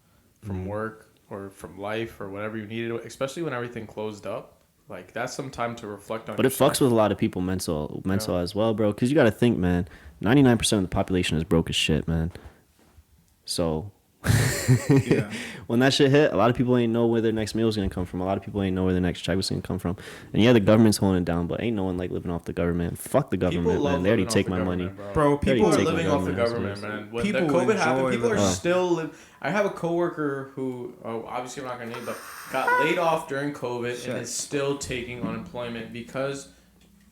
[SPEAKER 2] from work or from life or whatever you needed, especially when everything closed up. Like, that's some time to reflect on.
[SPEAKER 1] But it fucks with a lot of people mental as well, bro. Because you got to think, man, 99% of the population is broke as shit, man. So
[SPEAKER 3] yeah.
[SPEAKER 1] when that shit hit, a lot of people ain't know where their next meal is going to come from. A lot of people ain't know where their next check was going to come from. And yeah, the government's holding it down, but ain't no one like living off the government. Fuck the government, man. They already take my money.
[SPEAKER 3] Bro, people
[SPEAKER 2] People
[SPEAKER 1] already
[SPEAKER 2] are
[SPEAKER 1] take
[SPEAKER 2] living
[SPEAKER 1] my
[SPEAKER 2] off the
[SPEAKER 1] government,
[SPEAKER 2] government, man. When
[SPEAKER 3] People
[SPEAKER 2] the COVID happened,
[SPEAKER 3] enjoy
[SPEAKER 2] people are
[SPEAKER 3] living-
[SPEAKER 2] still I have a coworker who, obviously I'm not gonna name, but got laid off during COVID and is still taking unemployment because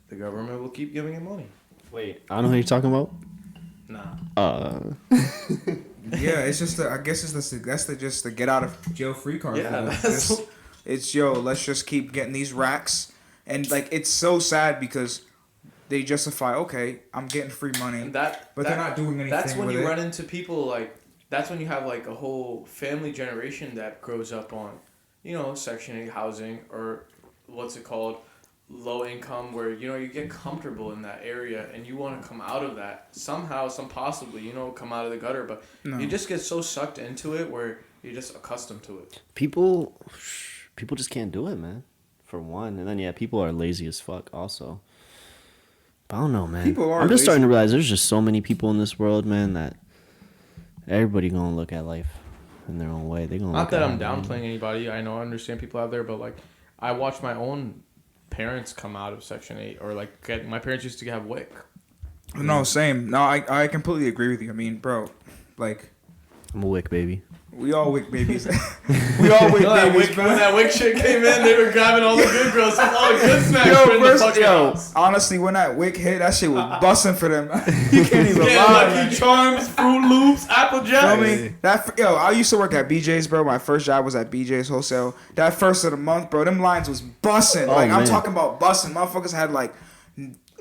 [SPEAKER 2] the government will keep giving him money.
[SPEAKER 1] Wait, I don't know who you're talking about.
[SPEAKER 2] Nah.
[SPEAKER 3] Yeah, it's just I guess that's just the get out of jail free card.
[SPEAKER 2] Yeah,
[SPEAKER 3] for them.
[SPEAKER 2] that's-
[SPEAKER 3] It's let's just keep getting these racks, and like it's so sad because they justify, okay, I'm getting free money,
[SPEAKER 2] And
[SPEAKER 3] but they're not doing anything.
[SPEAKER 2] That's when
[SPEAKER 3] with
[SPEAKER 2] you
[SPEAKER 3] it.
[SPEAKER 2] run into people like. That's when you have like a whole family generation that grows up on, you know, Section 8 housing, or what's it called, low income, where, you know, you get comfortable in that area and you want to come out of that somehow, possibly, you know, come out of the gutter, but you just get so sucked into it where you're just accustomed to it.
[SPEAKER 1] People just can't do it, man. For one, and then yeah, people are lazy as fuck also. But I don't know, man.
[SPEAKER 3] People are
[SPEAKER 1] I'm just
[SPEAKER 3] lazy.
[SPEAKER 1] starting to realize there's just so many people in this world, man, that everybody gonna look at life in their own way. They gonna
[SPEAKER 2] Not
[SPEAKER 1] look
[SPEAKER 2] that
[SPEAKER 1] at
[SPEAKER 2] I'm
[SPEAKER 1] it, man.
[SPEAKER 2] downplaying anybody. I know, I understand people out there, but like, I watched my own parents come out of Section 8, or like my parents used to have WIC.
[SPEAKER 3] No, same. No, I completely agree with you. I mean, bro, like
[SPEAKER 1] I'm a wick baby.
[SPEAKER 3] we all wick babies. We all wick
[SPEAKER 2] You know that
[SPEAKER 3] babies,
[SPEAKER 2] WIC,
[SPEAKER 3] bro.
[SPEAKER 2] when that WIC shit came in, they were grabbing all the good girls, all the good snacks in the fucking house.
[SPEAKER 3] honestly, when that wick hit, that shit was busting for them. You can't even
[SPEAKER 2] Yeah,
[SPEAKER 3] lie.
[SPEAKER 2] Lucky Charms, Fruit Loops, Apple
[SPEAKER 3] You know what
[SPEAKER 2] Jacks.
[SPEAKER 3] I mean? I used to work at BJ's, bro. My first job was at BJ's wholesale. That first of the month, bro, them lines was busting.
[SPEAKER 1] Oh,
[SPEAKER 3] Like I'm
[SPEAKER 1] man.
[SPEAKER 3] talking about busting. Motherfuckers had like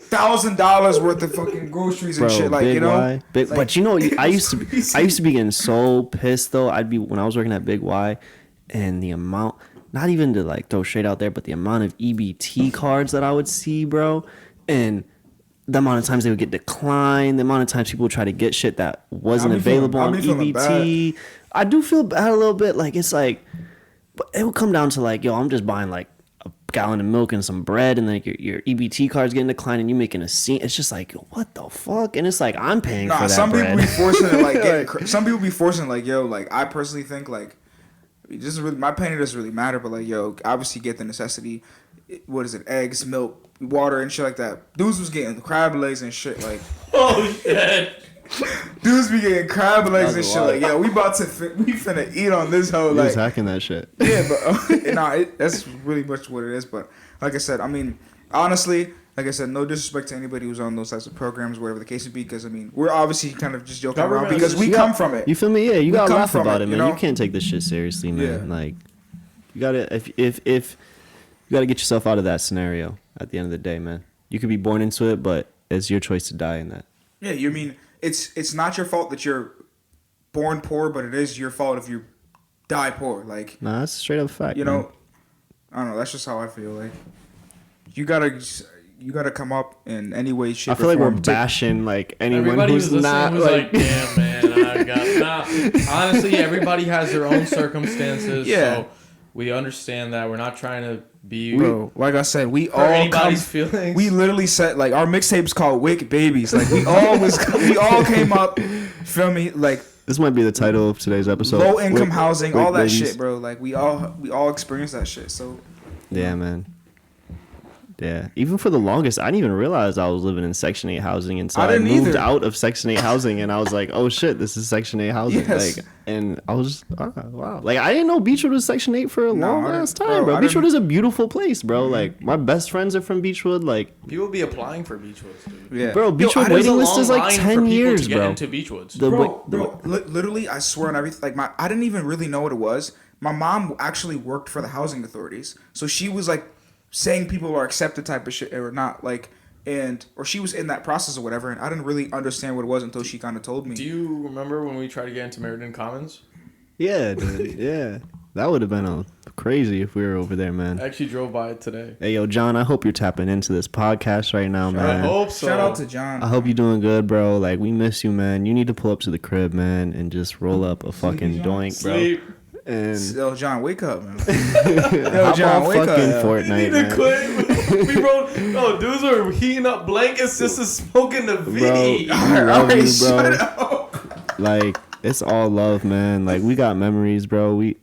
[SPEAKER 3] $1,000 worth of fucking groceries and
[SPEAKER 1] Bro,
[SPEAKER 3] shit. Like
[SPEAKER 1] Big
[SPEAKER 3] you know,
[SPEAKER 1] Y.
[SPEAKER 3] like,
[SPEAKER 1] But you know, I
[SPEAKER 3] it
[SPEAKER 1] used to
[SPEAKER 3] was
[SPEAKER 1] be getting so pissed though. When I was working at Big Y, and the amount, not even to like throw straight out there, but the amount of EBT cards that I would see, bro, and the amount of times they would get declined, the amount of times people would try to get shit that wasn't
[SPEAKER 3] I'll be feeling-
[SPEAKER 1] available
[SPEAKER 3] I'll
[SPEAKER 1] on
[SPEAKER 3] be feeling
[SPEAKER 1] EBT. I do feel bad a little bit. Like it's like, but it would come down to like, yo, I'm just buying like a gallon of milk and some bread, and then your EBT card's getting declined, and you making a scene. It's just like, what the fuck? And it's like, I'm paying for that
[SPEAKER 3] some
[SPEAKER 1] bread.
[SPEAKER 3] people be forcing it like some people be forcing like, yo, like I personally think like it doesn't really, my opinion doesn't really matter, but like, yo, obviously get the necessity. What is it? Eggs, milk, water, and shit like that. Dudes was getting crab legs and shit like.
[SPEAKER 2] Oh shit.
[SPEAKER 3] Dudes be getting crab legs and
[SPEAKER 1] That's a
[SPEAKER 3] shit
[SPEAKER 1] lot.
[SPEAKER 3] like, yo, we finna eat on this hoe.
[SPEAKER 1] He
[SPEAKER 3] Like,
[SPEAKER 1] was hacking that shit.
[SPEAKER 3] yeah, but that's really much what it is. But like I said, I mean, honestly, like I said, no disrespect to anybody who's on those types of programs, whatever the case would be, because I mean, we're obviously kind of just joking around
[SPEAKER 2] Government
[SPEAKER 3] because
[SPEAKER 2] is
[SPEAKER 3] we
[SPEAKER 2] just-
[SPEAKER 3] come from it.
[SPEAKER 1] You feel me? Yeah, you
[SPEAKER 3] We
[SPEAKER 1] gotta
[SPEAKER 3] come
[SPEAKER 1] laugh
[SPEAKER 3] from
[SPEAKER 1] about
[SPEAKER 3] it,
[SPEAKER 1] it,
[SPEAKER 3] you
[SPEAKER 1] man.
[SPEAKER 3] know?
[SPEAKER 1] You can't take this shit seriously, man.
[SPEAKER 3] Yeah.
[SPEAKER 1] Like, you gotta if you gotta get yourself out of that scenario. At the end of the day, man, you could be born into it, but it's your choice to die in that.
[SPEAKER 3] Yeah, you mean it's not your fault that you're born poor, but it is your fault if you die poor. Like,
[SPEAKER 1] Nah, that's a straight up fact.
[SPEAKER 3] you
[SPEAKER 1] man.
[SPEAKER 3] know, I don't know. That's just how I feel. Like, you gotta come up in any way, shape,
[SPEAKER 1] I feel like
[SPEAKER 3] or
[SPEAKER 1] we're
[SPEAKER 3] form.
[SPEAKER 1] bashing like anyone
[SPEAKER 2] Everybody
[SPEAKER 1] who's
[SPEAKER 2] who's listening
[SPEAKER 1] not
[SPEAKER 2] was
[SPEAKER 1] like.
[SPEAKER 2] like, damn, man, I got nah. Honestly, everybody has their own circumstances.
[SPEAKER 3] Yeah.
[SPEAKER 2] So We understand that. We're not trying to be
[SPEAKER 3] Bro, like I said, we
[SPEAKER 2] hurt
[SPEAKER 3] all come,
[SPEAKER 2] anybody's feelings.
[SPEAKER 3] we literally said like our mixtape's called Wick Babies. Like we all came up, feel me? Like
[SPEAKER 1] This might be the title of today's episode.
[SPEAKER 3] low income
[SPEAKER 1] Wick-
[SPEAKER 3] housing,
[SPEAKER 1] Wick
[SPEAKER 3] all that
[SPEAKER 1] babies.
[SPEAKER 3] shit, bro. Like we all experienced that shit. So
[SPEAKER 1] Yeah, man. Yeah, even for the longest, I didn't even realize I was living in Section 8 housing until
[SPEAKER 3] I
[SPEAKER 1] I,
[SPEAKER 3] didn't
[SPEAKER 1] moved
[SPEAKER 3] either.
[SPEAKER 1] out of Section 8 housing, and I was like, "Oh shit, this is Section 8 housing!"
[SPEAKER 3] Yes.
[SPEAKER 1] Like, and I was, wow, like I didn't know Beechwood was Section 8 for a
[SPEAKER 3] No,
[SPEAKER 1] long
[SPEAKER 3] I
[SPEAKER 1] ass
[SPEAKER 3] didn't-
[SPEAKER 1] time,
[SPEAKER 3] bro,
[SPEAKER 1] bro.
[SPEAKER 3] I
[SPEAKER 1] Beechwood
[SPEAKER 3] didn't-
[SPEAKER 1] is a beautiful place, bro. Like my best friends are from Beechwood. Like,
[SPEAKER 2] People be applying for Beachwoods, dude.
[SPEAKER 3] yeah,
[SPEAKER 1] bro, Beechwood
[SPEAKER 3] I
[SPEAKER 2] There's a
[SPEAKER 1] waiting list
[SPEAKER 2] long
[SPEAKER 1] is like
[SPEAKER 2] line for
[SPEAKER 1] 10
[SPEAKER 2] people
[SPEAKER 1] years,
[SPEAKER 2] to get
[SPEAKER 1] bro.
[SPEAKER 2] into Beachwoods.
[SPEAKER 1] The
[SPEAKER 3] bro, literally, I swear on everything. Like I didn't even really know what it was. My mom actually worked for the housing authorities, so she was like saying people are accepted type of shit or not, like, or she was in that process or whatever, and I didn't really understand what it was until she kind of told me.
[SPEAKER 2] Do you remember when we tried to get into Meriden Commons?
[SPEAKER 1] yeah, dude, yeah, that would have been crazy if we were over there, man.
[SPEAKER 2] I actually drove by it today.
[SPEAKER 1] Hey, yo, John, I hope you're tapping into this podcast right now,
[SPEAKER 2] I
[SPEAKER 1] man.
[SPEAKER 2] hope so.
[SPEAKER 3] Shout out to John.
[SPEAKER 1] I hope you're doing good, bro. Like, we miss you, man. You need to pull up to the crib, man, and just roll up a fucking doink, bro.
[SPEAKER 2] Sleep.
[SPEAKER 1] And
[SPEAKER 3] Yo, John, wake up, man.
[SPEAKER 1] how
[SPEAKER 3] John,
[SPEAKER 1] about
[SPEAKER 3] wake up,
[SPEAKER 1] fucking
[SPEAKER 3] yo.
[SPEAKER 2] We
[SPEAKER 1] Fortnite,
[SPEAKER 2] need to
[SPEAKER 1] man?
[SPEAKER 2] quit. We wrote, dudes are heating up blankets just to smoke in the VD.
[SPEAKER 1] I love you,
[SPEAKER 3] shut
[SPEAKER 1] bro.
[SPEAKER 3] up.
[SPEAKER 1] Like, it's all love, man. Like, we got memories, bro. We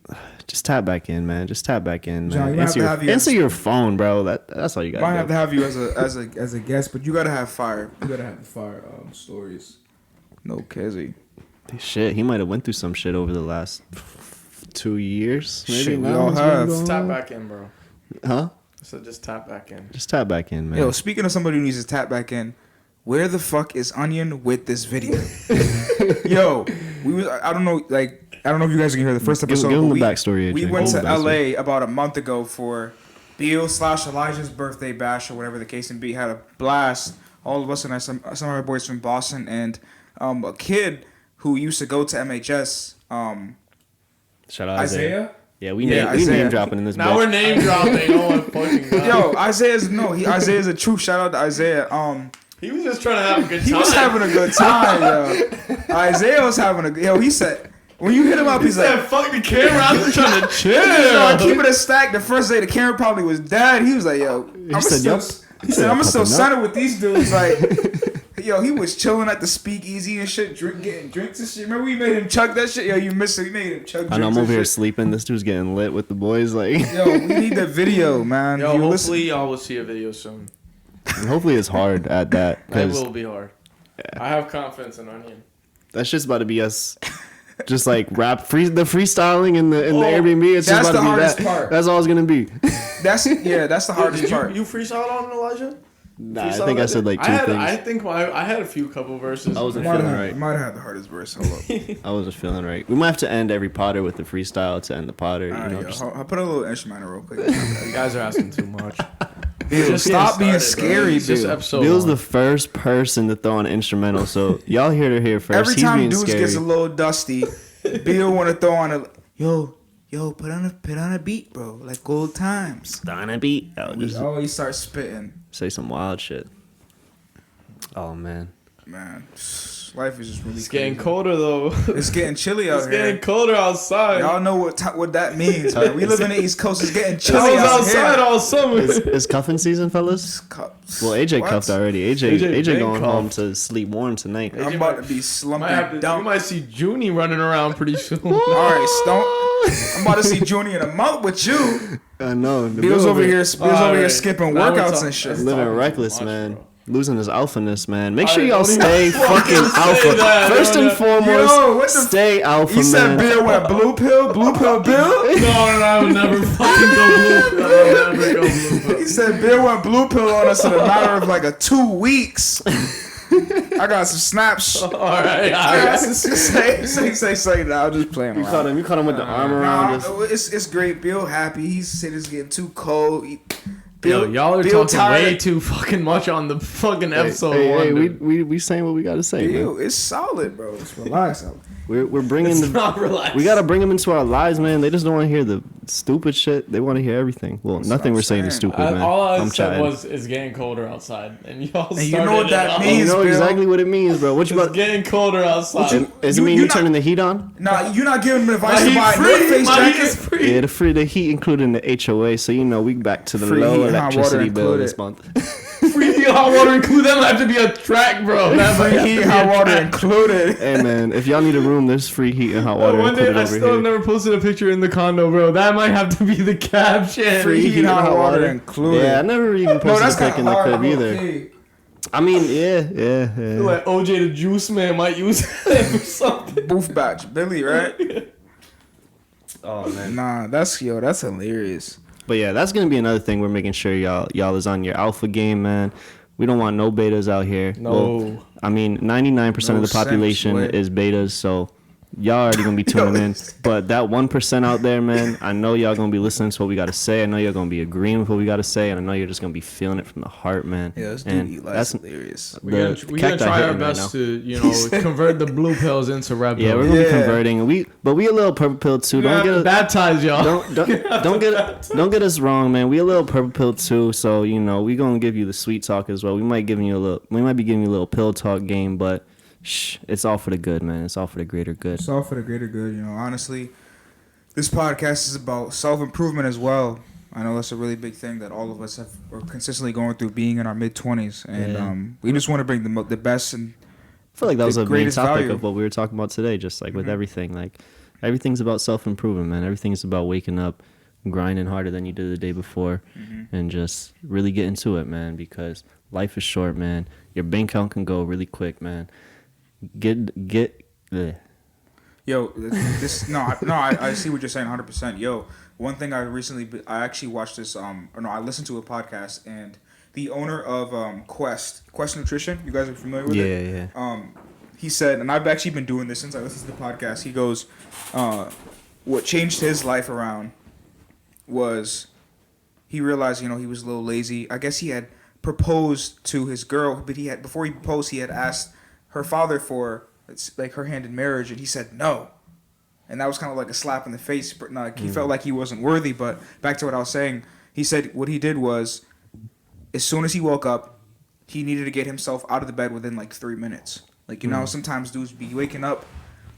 [SPEAKER 1] just tap back in, man. Just tap back in,
[SPEAKER 3] John,
[SPEAKER 1] man.
[SPEAKER 3] you have to have your-
[SPEAKER 1] Answer your phone, bro. That's all you
[SPEAKER 3] Might
[SPEAKER 1] gotta
[SPEAKER 3] have
[SPEAKER 1] do.
[SPEAKER 3] to have you as a guest, but you gotta have fire. You gotta have the fire stories. No Kezi.
[SPEAKER 1] Shit, he might have went through some shit over the last 2 years. Maybe
[SPEAKER 3] Shit, we
[SPEAKER 1] now
[SPEAKER 3] all
[SPEAKER 1] it's
[SPEAKER 3] have.
[SPEAKER 1] going
[SPEAKER 2] Tap
[SPEAKER 1] on.
[SPEAKER 2] back in, bro.
[SPEAKER 1] Huh?
[SPEAKER 2] So just tap back in.
[SPEAKER 1] Just tap back in, man.
[SPEAKER 3] Yo, speaking of somebody who needs to tap back in, where the fuck is Onion with this video? Yo, I don't know if you guys can hear the first
[SPEAKER 1] Give-
[SPEAKER 3] episode.
[SPEAKER 1] give him
[SPEAKER 3] but
[SPEAKER 1] the backstory,
[SPEAKER 3] We
[SPEAKER 1] AJ.
[SPEAKER 3] went
[SPEAKER 1] Give
[SPEAKER 3] to
[SPEAKER 1] him the backstory.
[SPEAKER 3] LA about a month ago for Beal/Elijah's birthday bash or whatever the case may be. Had a blast. All of us and some of our boys from Boston and a kid who used to go to MHS.
[SPEAKER 1] Shout out
[SPEAKER 3] Isaiah.
[SPEAKER 1] Yeah, we
[SPEAKER 3] Yeah,
[SPEAKER 1] name
[SPEAKER 3] Isaiah.
[SPEAKER 1] dropping in this.
[SPEAKER 2] Now
[SPEAKER 1] bitch.
[SPEAKER 2] we're name dropping. Oh my fucking god.
[SPEAKER 3] Yo, Isaiah's a true shout out to Isaiah.
[SPEAKER 2] He was just trying to have a good time.
[SPEAKER 3] He was having a good time, yo. Isaiah was having he said when you hit him up,
[SPEAKER 2] He
[SPEAKER 3] he's like,
[SPEAKER 2] said, fuck the camera. I'm just trying to chill.
[SPEAKER 3] yo, keep it a stack. The first day the camera probably was dead. He was like, yo, I'm
[SPEAKER 1] said,
[SPEAKER 3] still,
[SPEAKER 1] yup.
[SPEAKER 3] he said, I'm still
[SPEAKER 1] Popping up.
[SPEAKER 3] sunning with these dudes. Like, yo, he was chilling at the speakeasy and shit, getting drinks and shit. Remember we made him chug that shit? Yo, you missed it. We made him chug drinks
[SPEAKER 1] I know I'm
[SPEAKER 3] and
[SPEAKER 1] over here
[SPEAKER 3] shit.
[SPEAKER 1] sleeping. This dude's getting lit with the boys. Like,
[SPEAKER 3] Yo, we need that video, man.
[SPEAKER 2] Yo,
[SPEAKER 3] You
[SPEAKER 2] hopefully y'all will see a video soon.
[SPEAKER 1] and hopefully it's hard at that
[SPEAKER 2] It
[SPEAKER 1] because
[SPEAKER 2] will be hard. I have confidence in Onion.
[SPEAKER 1] that's just about to be us. Just like the freestyling in the
[SPEAKER 2] Oh,
[SPEAKER 1] Airbnb. It's just
[SPEAKER 3] that's
[SPEAKER 1] about
[SPEAKER 3] the
[SPEAKER 1] to be
[SPEAKER 3] hardest
[SPEAKER 1] that.
[SPEAKER 3] part.
[SPEAKER 1] That's all it's gonna be.
[SPEAKER 3] that's the hardest
[SPEAKER 2] Did
[SPEAKER 3] part.
[SPEAKER 2] you freestyle on Elijah?
[SPEAKER 1] Nah, I
[SPEAKER 2] Freestyle
[SPEAKER 1] think I
[SPEAKER 2] that?
[SPEAKER 1] said like two things.
[SPEAKER 2] I think I had a few couple verses.
[SPEAKER 1] I wasn't
[SPEAKER 3] might
[SPEAKER 1] feeling
[SPEAKER 3] have,
[SPEAKER 1] right.
[SPEAKER 3] might have had the hardest verse. Hold up.
[SPEAKER 1] I wasn't feeling right. We might have to end every Potter with the freestyle to end the Potter.
[SPEAKER 3] All right,
[SPEAKER 1] You know,
[SPEAKER 3] yo,
[SPEAKER 1] just,
[SPEAKER 3] I'll put a little instrumental real quick.
[SPEAKER 2] You guys are asking too much.
[SPEAKER 3] Bill,
[SPEAKER 2] Just
[SPEAKER 3] stop
[SPEAKER 2] getting
[SPEAKER 3] being
[SPEAKER 2] started, bro.
[SPEAKER 3] scary,
[SPEAKER 2] It's just
[SPEAKER 3] Bill.
[SPEAKER 2] episode
[SPEAKER 1] Bill's
[SPEAKER 2] one.
[SPEAKER 1] the first person to throw an instrumental, so y'all hear to hear first.
[SPEAKER 3] Every
[SPEAKER 1] He's
[SPEAKER 3] time
[SPEAKER 1] being
[SPEAKER 3] dudes
[SPEAKER 1] scary.
[SPEAKER 3] gets a little dusty, Bill want to throw on a yo, put on a beat, bro, like old times.
[SPEAKER 1] on a beat. Oh,
[SPEAKER 3] He
[SPEAKER 1] just
[SPEAKER 3] always starts spitting.
[SPEAKER 1] say some wild shit. Oh man,
[SPEAKER 3] Man, life is just really
[SPEAKER 2] It's getting
[SPEAKER 3] crazy.
[SPEAKER 2] colder though.
[SPEAKER 3] It's getting chilly out
[SPEAKER 2] It's getting
[SPEAKER 3] here.
[SPEAKER 2] colder outside.
[SPEAKER 3] Y'all know what that means, man. We live in the East Coast. It's getting
[SPEAKER 2] I
[SPEAKER 3] chilly
[SPEAKER 2] was
[SPEAKER 3] out
[SPEAKER 2] outside
[SPEAKER 3] here.
[SPEAKER 2] all summer.
[SPEAKER 1] is cuffing season, fellas? Well, AJ
[SPEAKER 3] What?
[SPEAKER 1] cuffed already. AJ
[SPEAKER 2] been
[SPEAKER 1] going home
[SPEAKER 2] cuffed.
[SPEAKER 1] to sleep warm tonight.
[SPEAKER 3] I'm about to be slumping
[SPEAKER 2] You
[SPEAKER 3] down.
[SPEAKER 2] might see Junie running around pretty soon.
[SPEAKER 3] All right, Stone. I'm about to see Junior in a month with you.
[SPEAKER 1] I know. The
[SPEAKER 3] Bill's
[SPEAKER 1] Bill
[SPEAKER 3] over here.
[SPEAKER 2] Alright.
[SPEAKER 3] Skipping
[SPEAKER 2] Now we're
[SPEAKER 3] workouts
[SPEAKER 2] talking-
[SPEAKER 3] and shit.
[SPEAKER 2] That's
[SPEAKER 1] living
[SPEAKER 2] talking
[SPEAKER 1] reckless,
[SPEAKER 2] too much,
[SPEAKER 1] man.
[SPEAKER 2] bro.
[SPEAKER 1] Losing his alphaness, man. Make sure
[SPEAKER 2] Alright,
[SPEAKER 1] y'all
[SPEAKER 2] don't
[SPEAKER 1] stay
[SPEAKER 2] even
[SPEAKER 1] fucking
[SPEAKER 2] fucking say
[SPEAKER 1] alpha.
[SPEAKER 2] that.
[SPEAKER 1] First
[SPEAKER 2] No,
[SPEAKER 1] and
[SPEAKER 2] no.
[SPEAKER 1] foremost,
[SPEAKER 3] Yo, what the
[SPEAKER 1] stay alpha,
[SPEAKER 3] You said
[SPEAKER 1] man.
[SPEAKER 3] Bill went blue pill Bill?
[SPEAKER 2] No, I would never fucking go blue. I would never go blue.
[SPEAKER 3] He said Bill went blue pill on us in a matter of like 2 weeks. I got some snaps.
[SPEAKER 2] All right.
[SPEAKER 3] Say. Nah, I'm just playing
[SPEAKER 1] You caught
[SPEAKER 3] around.
[SPEAKER 1] him with the arm around. Just,
[SPEAKER 3] It's great. Bill happy. He said it's getting too cold.
[SPEAKER 2] Yo, y'all are
[SPEAKER 3] Bill
[SPEAKER 2] talking
[SPEAKER 3] tired.
[SPEAKER 2] way too fucking much on the fucking episode
[SPEAKER 1] hey,
[SPEAKER 2] one.
[SPEAKER 1] hey,
[SPEAKER 2] dude.
[SPEAKER 1] we saying what we gotta say, man.
[SPEAKER 3] Bill, it's solid, bro. Just relax.
[SPEAKER 1] We're bringing
[SPEAKER 4] It's
[SPEAKER 1] the.
[SPEAKER 4] not relaxed.
[SPEAKER 1] We gotta bring them into our lives, man. They just don't want to hear the stupid shit. They want to hear everything. Well,
[SPEAKER 3] That's
[SPEAKER 1] nothing
[SPEAKER 3] what
[SPEAKER 1] we're
[SPEAKER 3] I'm
[SPEAKER 1] saying is
[SPEAKER 3] saying.
[SPEAKER 1] stupid, man.
[SPEAKER 4] All I
[SPEAKER 1] I'm
[SPEAKER 4] said
[SPEAKER 1] chatting.
[SPEAKER 4] was it's getting colder outside, and y'all
[SPEAKER 3] And
[SPEAKER 4] started
[SPEAKER 3] you know what that
[SPEAKER 4] it off.
[SPEAKER 3] means,
[SPEAKER 1] You know
[SPEAKER 3] Bill.
[SPEAKER 1] exactly what it means, bro. What you
[SPEAKER 4] It's
[SPEAKER 1] about?
[SPEAKER 4] getting colder outside.
[SPEAKER 1] Is it
[SPEAKER 3] you-
[SPEAKER 1] mean
[SPEAKER 3] you're
[SPEAKER 1] you
[SPEAKER 3] not-
[SPEAKER 1] turning the heat on?
[SPEAKER 3] Nah, you're not giving them advice
[SPEAKER 4] My
[SPEAKER 3] to
[SPEAKER 4] heat
[SPEAKER 3] buy a North
[SPEAKER 4] free.
[SPEAKER 3] Face
[SPEAKER 4] My heat is
[SPEAKER 3] jacket.
[SPEAKER 4] free.
[SPEAKER 1] Yeah, the heat included in the HOA, so you know we back to the
[SPEAKER 3] Free
[SPEAKER 1] low
[SPEAKER 3] heat and hot water
[SPEAKER 1] electricity bill
[SPEAKER 3] included.
[SPEAKER 1] this month.
[SPEAKER 4] Free heat, hot water include that might have to be a track, bro. That might
[SPEAKER 3] Free
[SPEAKER 4] have to
[SPEAKER 3] heat,
[SPEAKER 4] be
[SPEAKER 3] hot
[SPEAKER 4] a
[SPEAKER 3] water
[SPEAKER 4] track.
[SPEAKER 3] included.
[SPEAKER 1] Hey man, if y'all need a room, there's free heat and hot water
[SPEAKER 4] One day
[SPEAKER 1] included
[SPEAKER 4] I
[SPEAKER 1] over
[SPEAKER 4] still have
[SPEAKER 1] here.
[SPEAKER 4] never posted a picture in the condo, bro. That might have to be the caption.
[SPEAKER 3] Free heat, hot water included.
[SPEAKER 1] Yeah, I never even
[SPEAKER 3] No,
[SPEAKER 1] posted
[SPEAKER 3] that's
[SPEAKER 1] a pic
[SPEAKER 3] kind
[SPEAKER 1] in
[SPEAKER 3] of
[SPEAKER 1] the
[SPEAKER 3] hard.
[SPEAKER 1] crib either.
[SPEAKER 3] Okay.
[SPEAKER 1] I mean, yeah.
[SPEAKER 4] Like OJ the Juice Man might use it or something.
[SPEAKER 3] Booth batch, Billy, right?
[SPEAKER 1] Oh man.
[SPEAKER 3] Nah, that's hilarious.
[SPEAKER 1] But yeah, that's gonna be another thing. We're making sure y'all is on your alpha game, man. We don't want no betas out here.
[SPEAKER 4] No.
[SPEAKER 1] Well, I mean, 99%
[SPEAKER 3] No
[SPEAKER 1] of the population
[SPEAKER 3] sense,
[SPEAKER 1] is betas, so y'all already gonna be tuning in. But that 1% out there, man, I know y'all gonna be listening to what we gotta say. I know y'all gonna be agreeing with what we gotta say, and I know you're just gonna be feeling it from the heart, man.
[SPEAKER 3] Yeah, this
[SPEAKER 1] and
[SPEAKER 3] dude Eli's hilarious.
[SPEAKER 4] We're gonna
[SPEAKER 1] cacti
[SPEAKER 4] try our
[SPEAKER 1] hitting right
[SPEAKER 4] best
[SPEAKER 1] now.
[SPEAKER 4] to, convert the blue pills into red pills.
[SPEAKER 1] Yeah, we're gonna be
[SPEAKER 3] Yeah.
[SPEAKER 1] converting. But we a little purple pill too.
[SPEAKER 4] We're
[SPEAKER 1] Don't
[SPEAKER 4] gonna
[SPEAKER 1] get
[SPEAKER 4] have to
[SPEAKER 1] us,
[SPEAKER 4] baptize y'all.
[SPEAKER 1] don't get us wrong, man. We a little purple pill too. So we gonna give you the sweet talk as well. We might be giving you a little pill talk game, but shh, it's all for the good, man. It's all for the greater good.
[SPEAKER 3] It's all for the greater good, honestly. This podcast is about self-improvement as well. I know that's a really big thing that all of us are consistently going through, being in our mid-20s. And
[SPEAKER 1] Yeah.
[SPEAKER 3] we just want to bring the best. And
[SPEAKER 1] I feel like that was
[SPEAKER 3] the
[SPEAKER 1] a main
[SPEAKER 3] greatest
[SPEAKER 1] topic
[SPEAKER 3] value.
[SPEAKER 1] of what we were talking about today. Just like with everything, like everything's about self-improvement, man. Everything's about waking up, grinding harder than you did the day before, and just really getting to it, man. Because life is short, man. Your bank account can go really quick, man.
[SPEAKER 3] Yo, I see what you're saying 100%. Yo, one thing I actually watched this, I listened to a podcast, and the owner of Quest Nutrition, you guys are familiar with it?
[SPEAKER 1] Yeah.
[SPEAKER 3] He said, and I've actually been doing this since I listened to the podcast. He goes, what changed his life around was he realized, he was a little lazy. I guess he had proposed to his girl, but before he proposed, he had asked her father for her hand in marriage, and he said no. And that was kind of like a slap in the face. But like, he felt like he wasn't worthy. But back to what I was saying, he said what he did was, as soon as he woke up, he needed to get himself out of the bed within like 3 minutes. Like, sometimes dudes be waking up,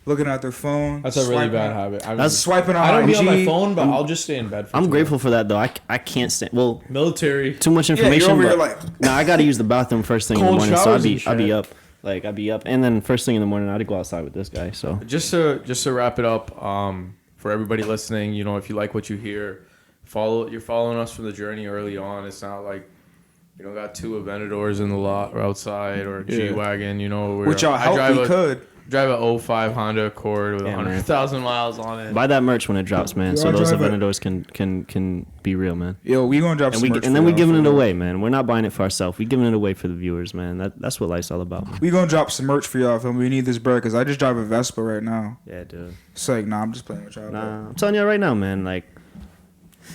[SPEAKER 3] looking at their phone.
[SPEAKER 4] That's a really
[SPEAKER 3] swiping
[SPEAKER 4] bad
[SPEAKER 3] on-
[SPEAKER 4] habit. I mean,
[SPEAKER 1] That's-
[SPEAKER 3] Swiping on
[SPEAKER 4] I don't be on my
[SPEAKER 3] IG.
[SPEAKER 4] phone, but I'll just stay in bed. For
[SPEAKER 1] I'm
[SPEAKER 4] too
[SPEAKER 1] grateful for that though. I can't stand. Well,
[SPEAKER 4] Military.
[SPEAKER 1] too much
[SPEAKER 3] Yeah,
[SPEAKER 1] information.
[SPEAKER 3] you're over
[SPEAKER 1] but
[SPEAKER 3] here like.
[SPEAKER 1] no, I gotta use the bathroom first thing in the
[SPEAKER 4] Cold
[SPEAKER 1] morning. So
[SPEAKER 4] showers and
[SPEAKER 1] I'd be
[SPEAKER 4] shit.
[SPEAKER 1] up. Like I'd be up, and then first thing in the morning I'd go outside with this guy. So
[SPEAKER 4] Just to wrap it up, for everybody listening, if you like what you hear, you're following us from the journey early on. It's not like you don't got two Aventadors in the lot or outside or a
[SPEAKER 3] Yeah.
[SPEAKER 4] G-Wagon,
[SPEAKER 3] Which y'all help we could.
[SPEAKER 4] drive a 05 Honda Accord with
[SPEAKER 1] Yeah, man.
[SPEAKER 4] 100,000 miles on it.
[SPEAKER 1] buy that merch when it drops, man.
[SPEAKER 3] Yeah,
[SPEAKER 1] So
[SPEAKER 3] I'll
[SPEAKER 1] those
[SPEAKER 3] drive it.
[SPEAKER 1] Aventadors can be real, man.
[SPEAKER 3] Yo, we gonna drop
[SPEAKER 1] And
[SPEAKER 3] some merch
[SPEAKER 1] then we
[SPEAKER 3] for
[SPEAKER 1] giving
[SPEAKER 3] y'all,
[SPEAKER 1] it
[SPEAKER 3] for real.
[SPEAKER 1] away, man. We're not buying it for ourselves. We giving it away for the viewers, man. That's what life's all about, man.
[SPEAKER 3] We gonna drop some merch for y'all, and we need this bread because I just drive a Vespa right now.
[SPEAKER 1] Yeah, dude.
[SPEAKER 3] It's like, I'm just playing with y'all. bro.
[SPEAKER 1] Nah, I'm telling you right now, man. Like,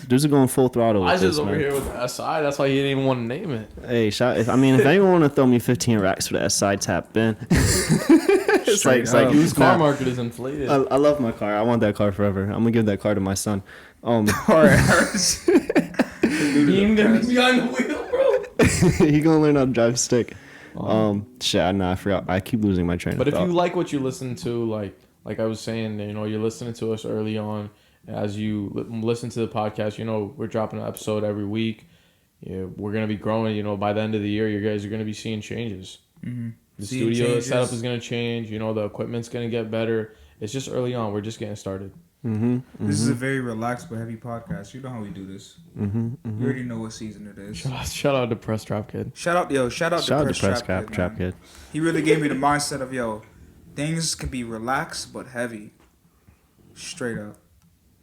[SPEAKER 1] dudes are going full throttle
[SPEAKER 4] I
[SPEAKER 1] with
[SPEAKER 4] was just
[SPEAKER 1] this,
[SPEAKER 4] over
[SPEAKER 1] man.
[SPEAKER 4] here with the SI. That's why he didn't even want to name it.
[SPEAKER 1] Hey, if anyone want to throw me 15 racks for the SI tap, Ben. it's like
[SPEAKER 4] Used car
[SPEAKER 1] nah,
[SPEAKER 4] market is inflated.
[SPEAKER 1] I love my car. I want that car forever. I'm gonna give that car to my son.
[SPEAKER 3] All right.
[SPEAKER 4] Beam gonna be behind the wheel, bro.
[SPEAKER 1] he gonna learn how to drive stick. I forgot. I keep losing my train
[SPEAKER 4] But
[SPEAKER 1] of
[SPEAKER 4] if
[SPEAKER 1] thought.
[SPEAKER 4] you like what you listen to, like I was saying, you're listening to us early on. As you listen to the podcast, we're dropping an episode every week. Yeah, we're gonna be growing. By the end of the year, you guys are gonna be seeing changes.
[SPEAKER 3] Mm-hmm.
[SPEAKER 4] The studio setup is gonna change. The equipment's gonna get better. It's just early on. We're just getting started.
[SPEAKER 3] This is a very relaxed but heavy podcast. You know how we do this. You already know what season it is.
[SPEAKER 4] Shout out to Press Trap Kid.
[SPEAKER 3] Shout out to Press Trap
[SPEAKER 1] Trap
[SPEAKER 3] Kid.
[SPEAKER 1] Kid.
[SPEAKER 3] He really gave me the mindset of things can be relaxed but heavy. Straight up.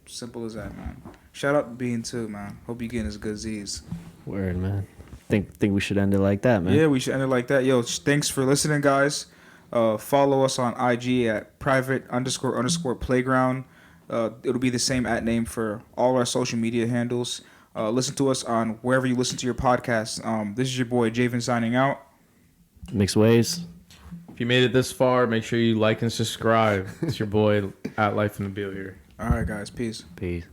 [SPEAKER 3] Simple as that, man. Shout out to Bean too, man. Hope you getting as good as these.
[SPEAKER 1] Word, man. Think we should end it like that, man.
[SPEAKER 3] Yeah, we should end it like that. Yo, thanks for listening, guys. Follow us on IG at private__playground. It'll be the same @name for all our social media handles. Listen to us on wherever you listen to your podcasts. This is your boy Javen signing out.
[SPEAKER 1] Mixed ways.
[SPEAKER 4] If you made it this far, make sure you like and subscribe. It's your boy at Life in the Beal here.
[SPEAKER 3] All right, guys. Peace.
[SPEAKER 1] Peace.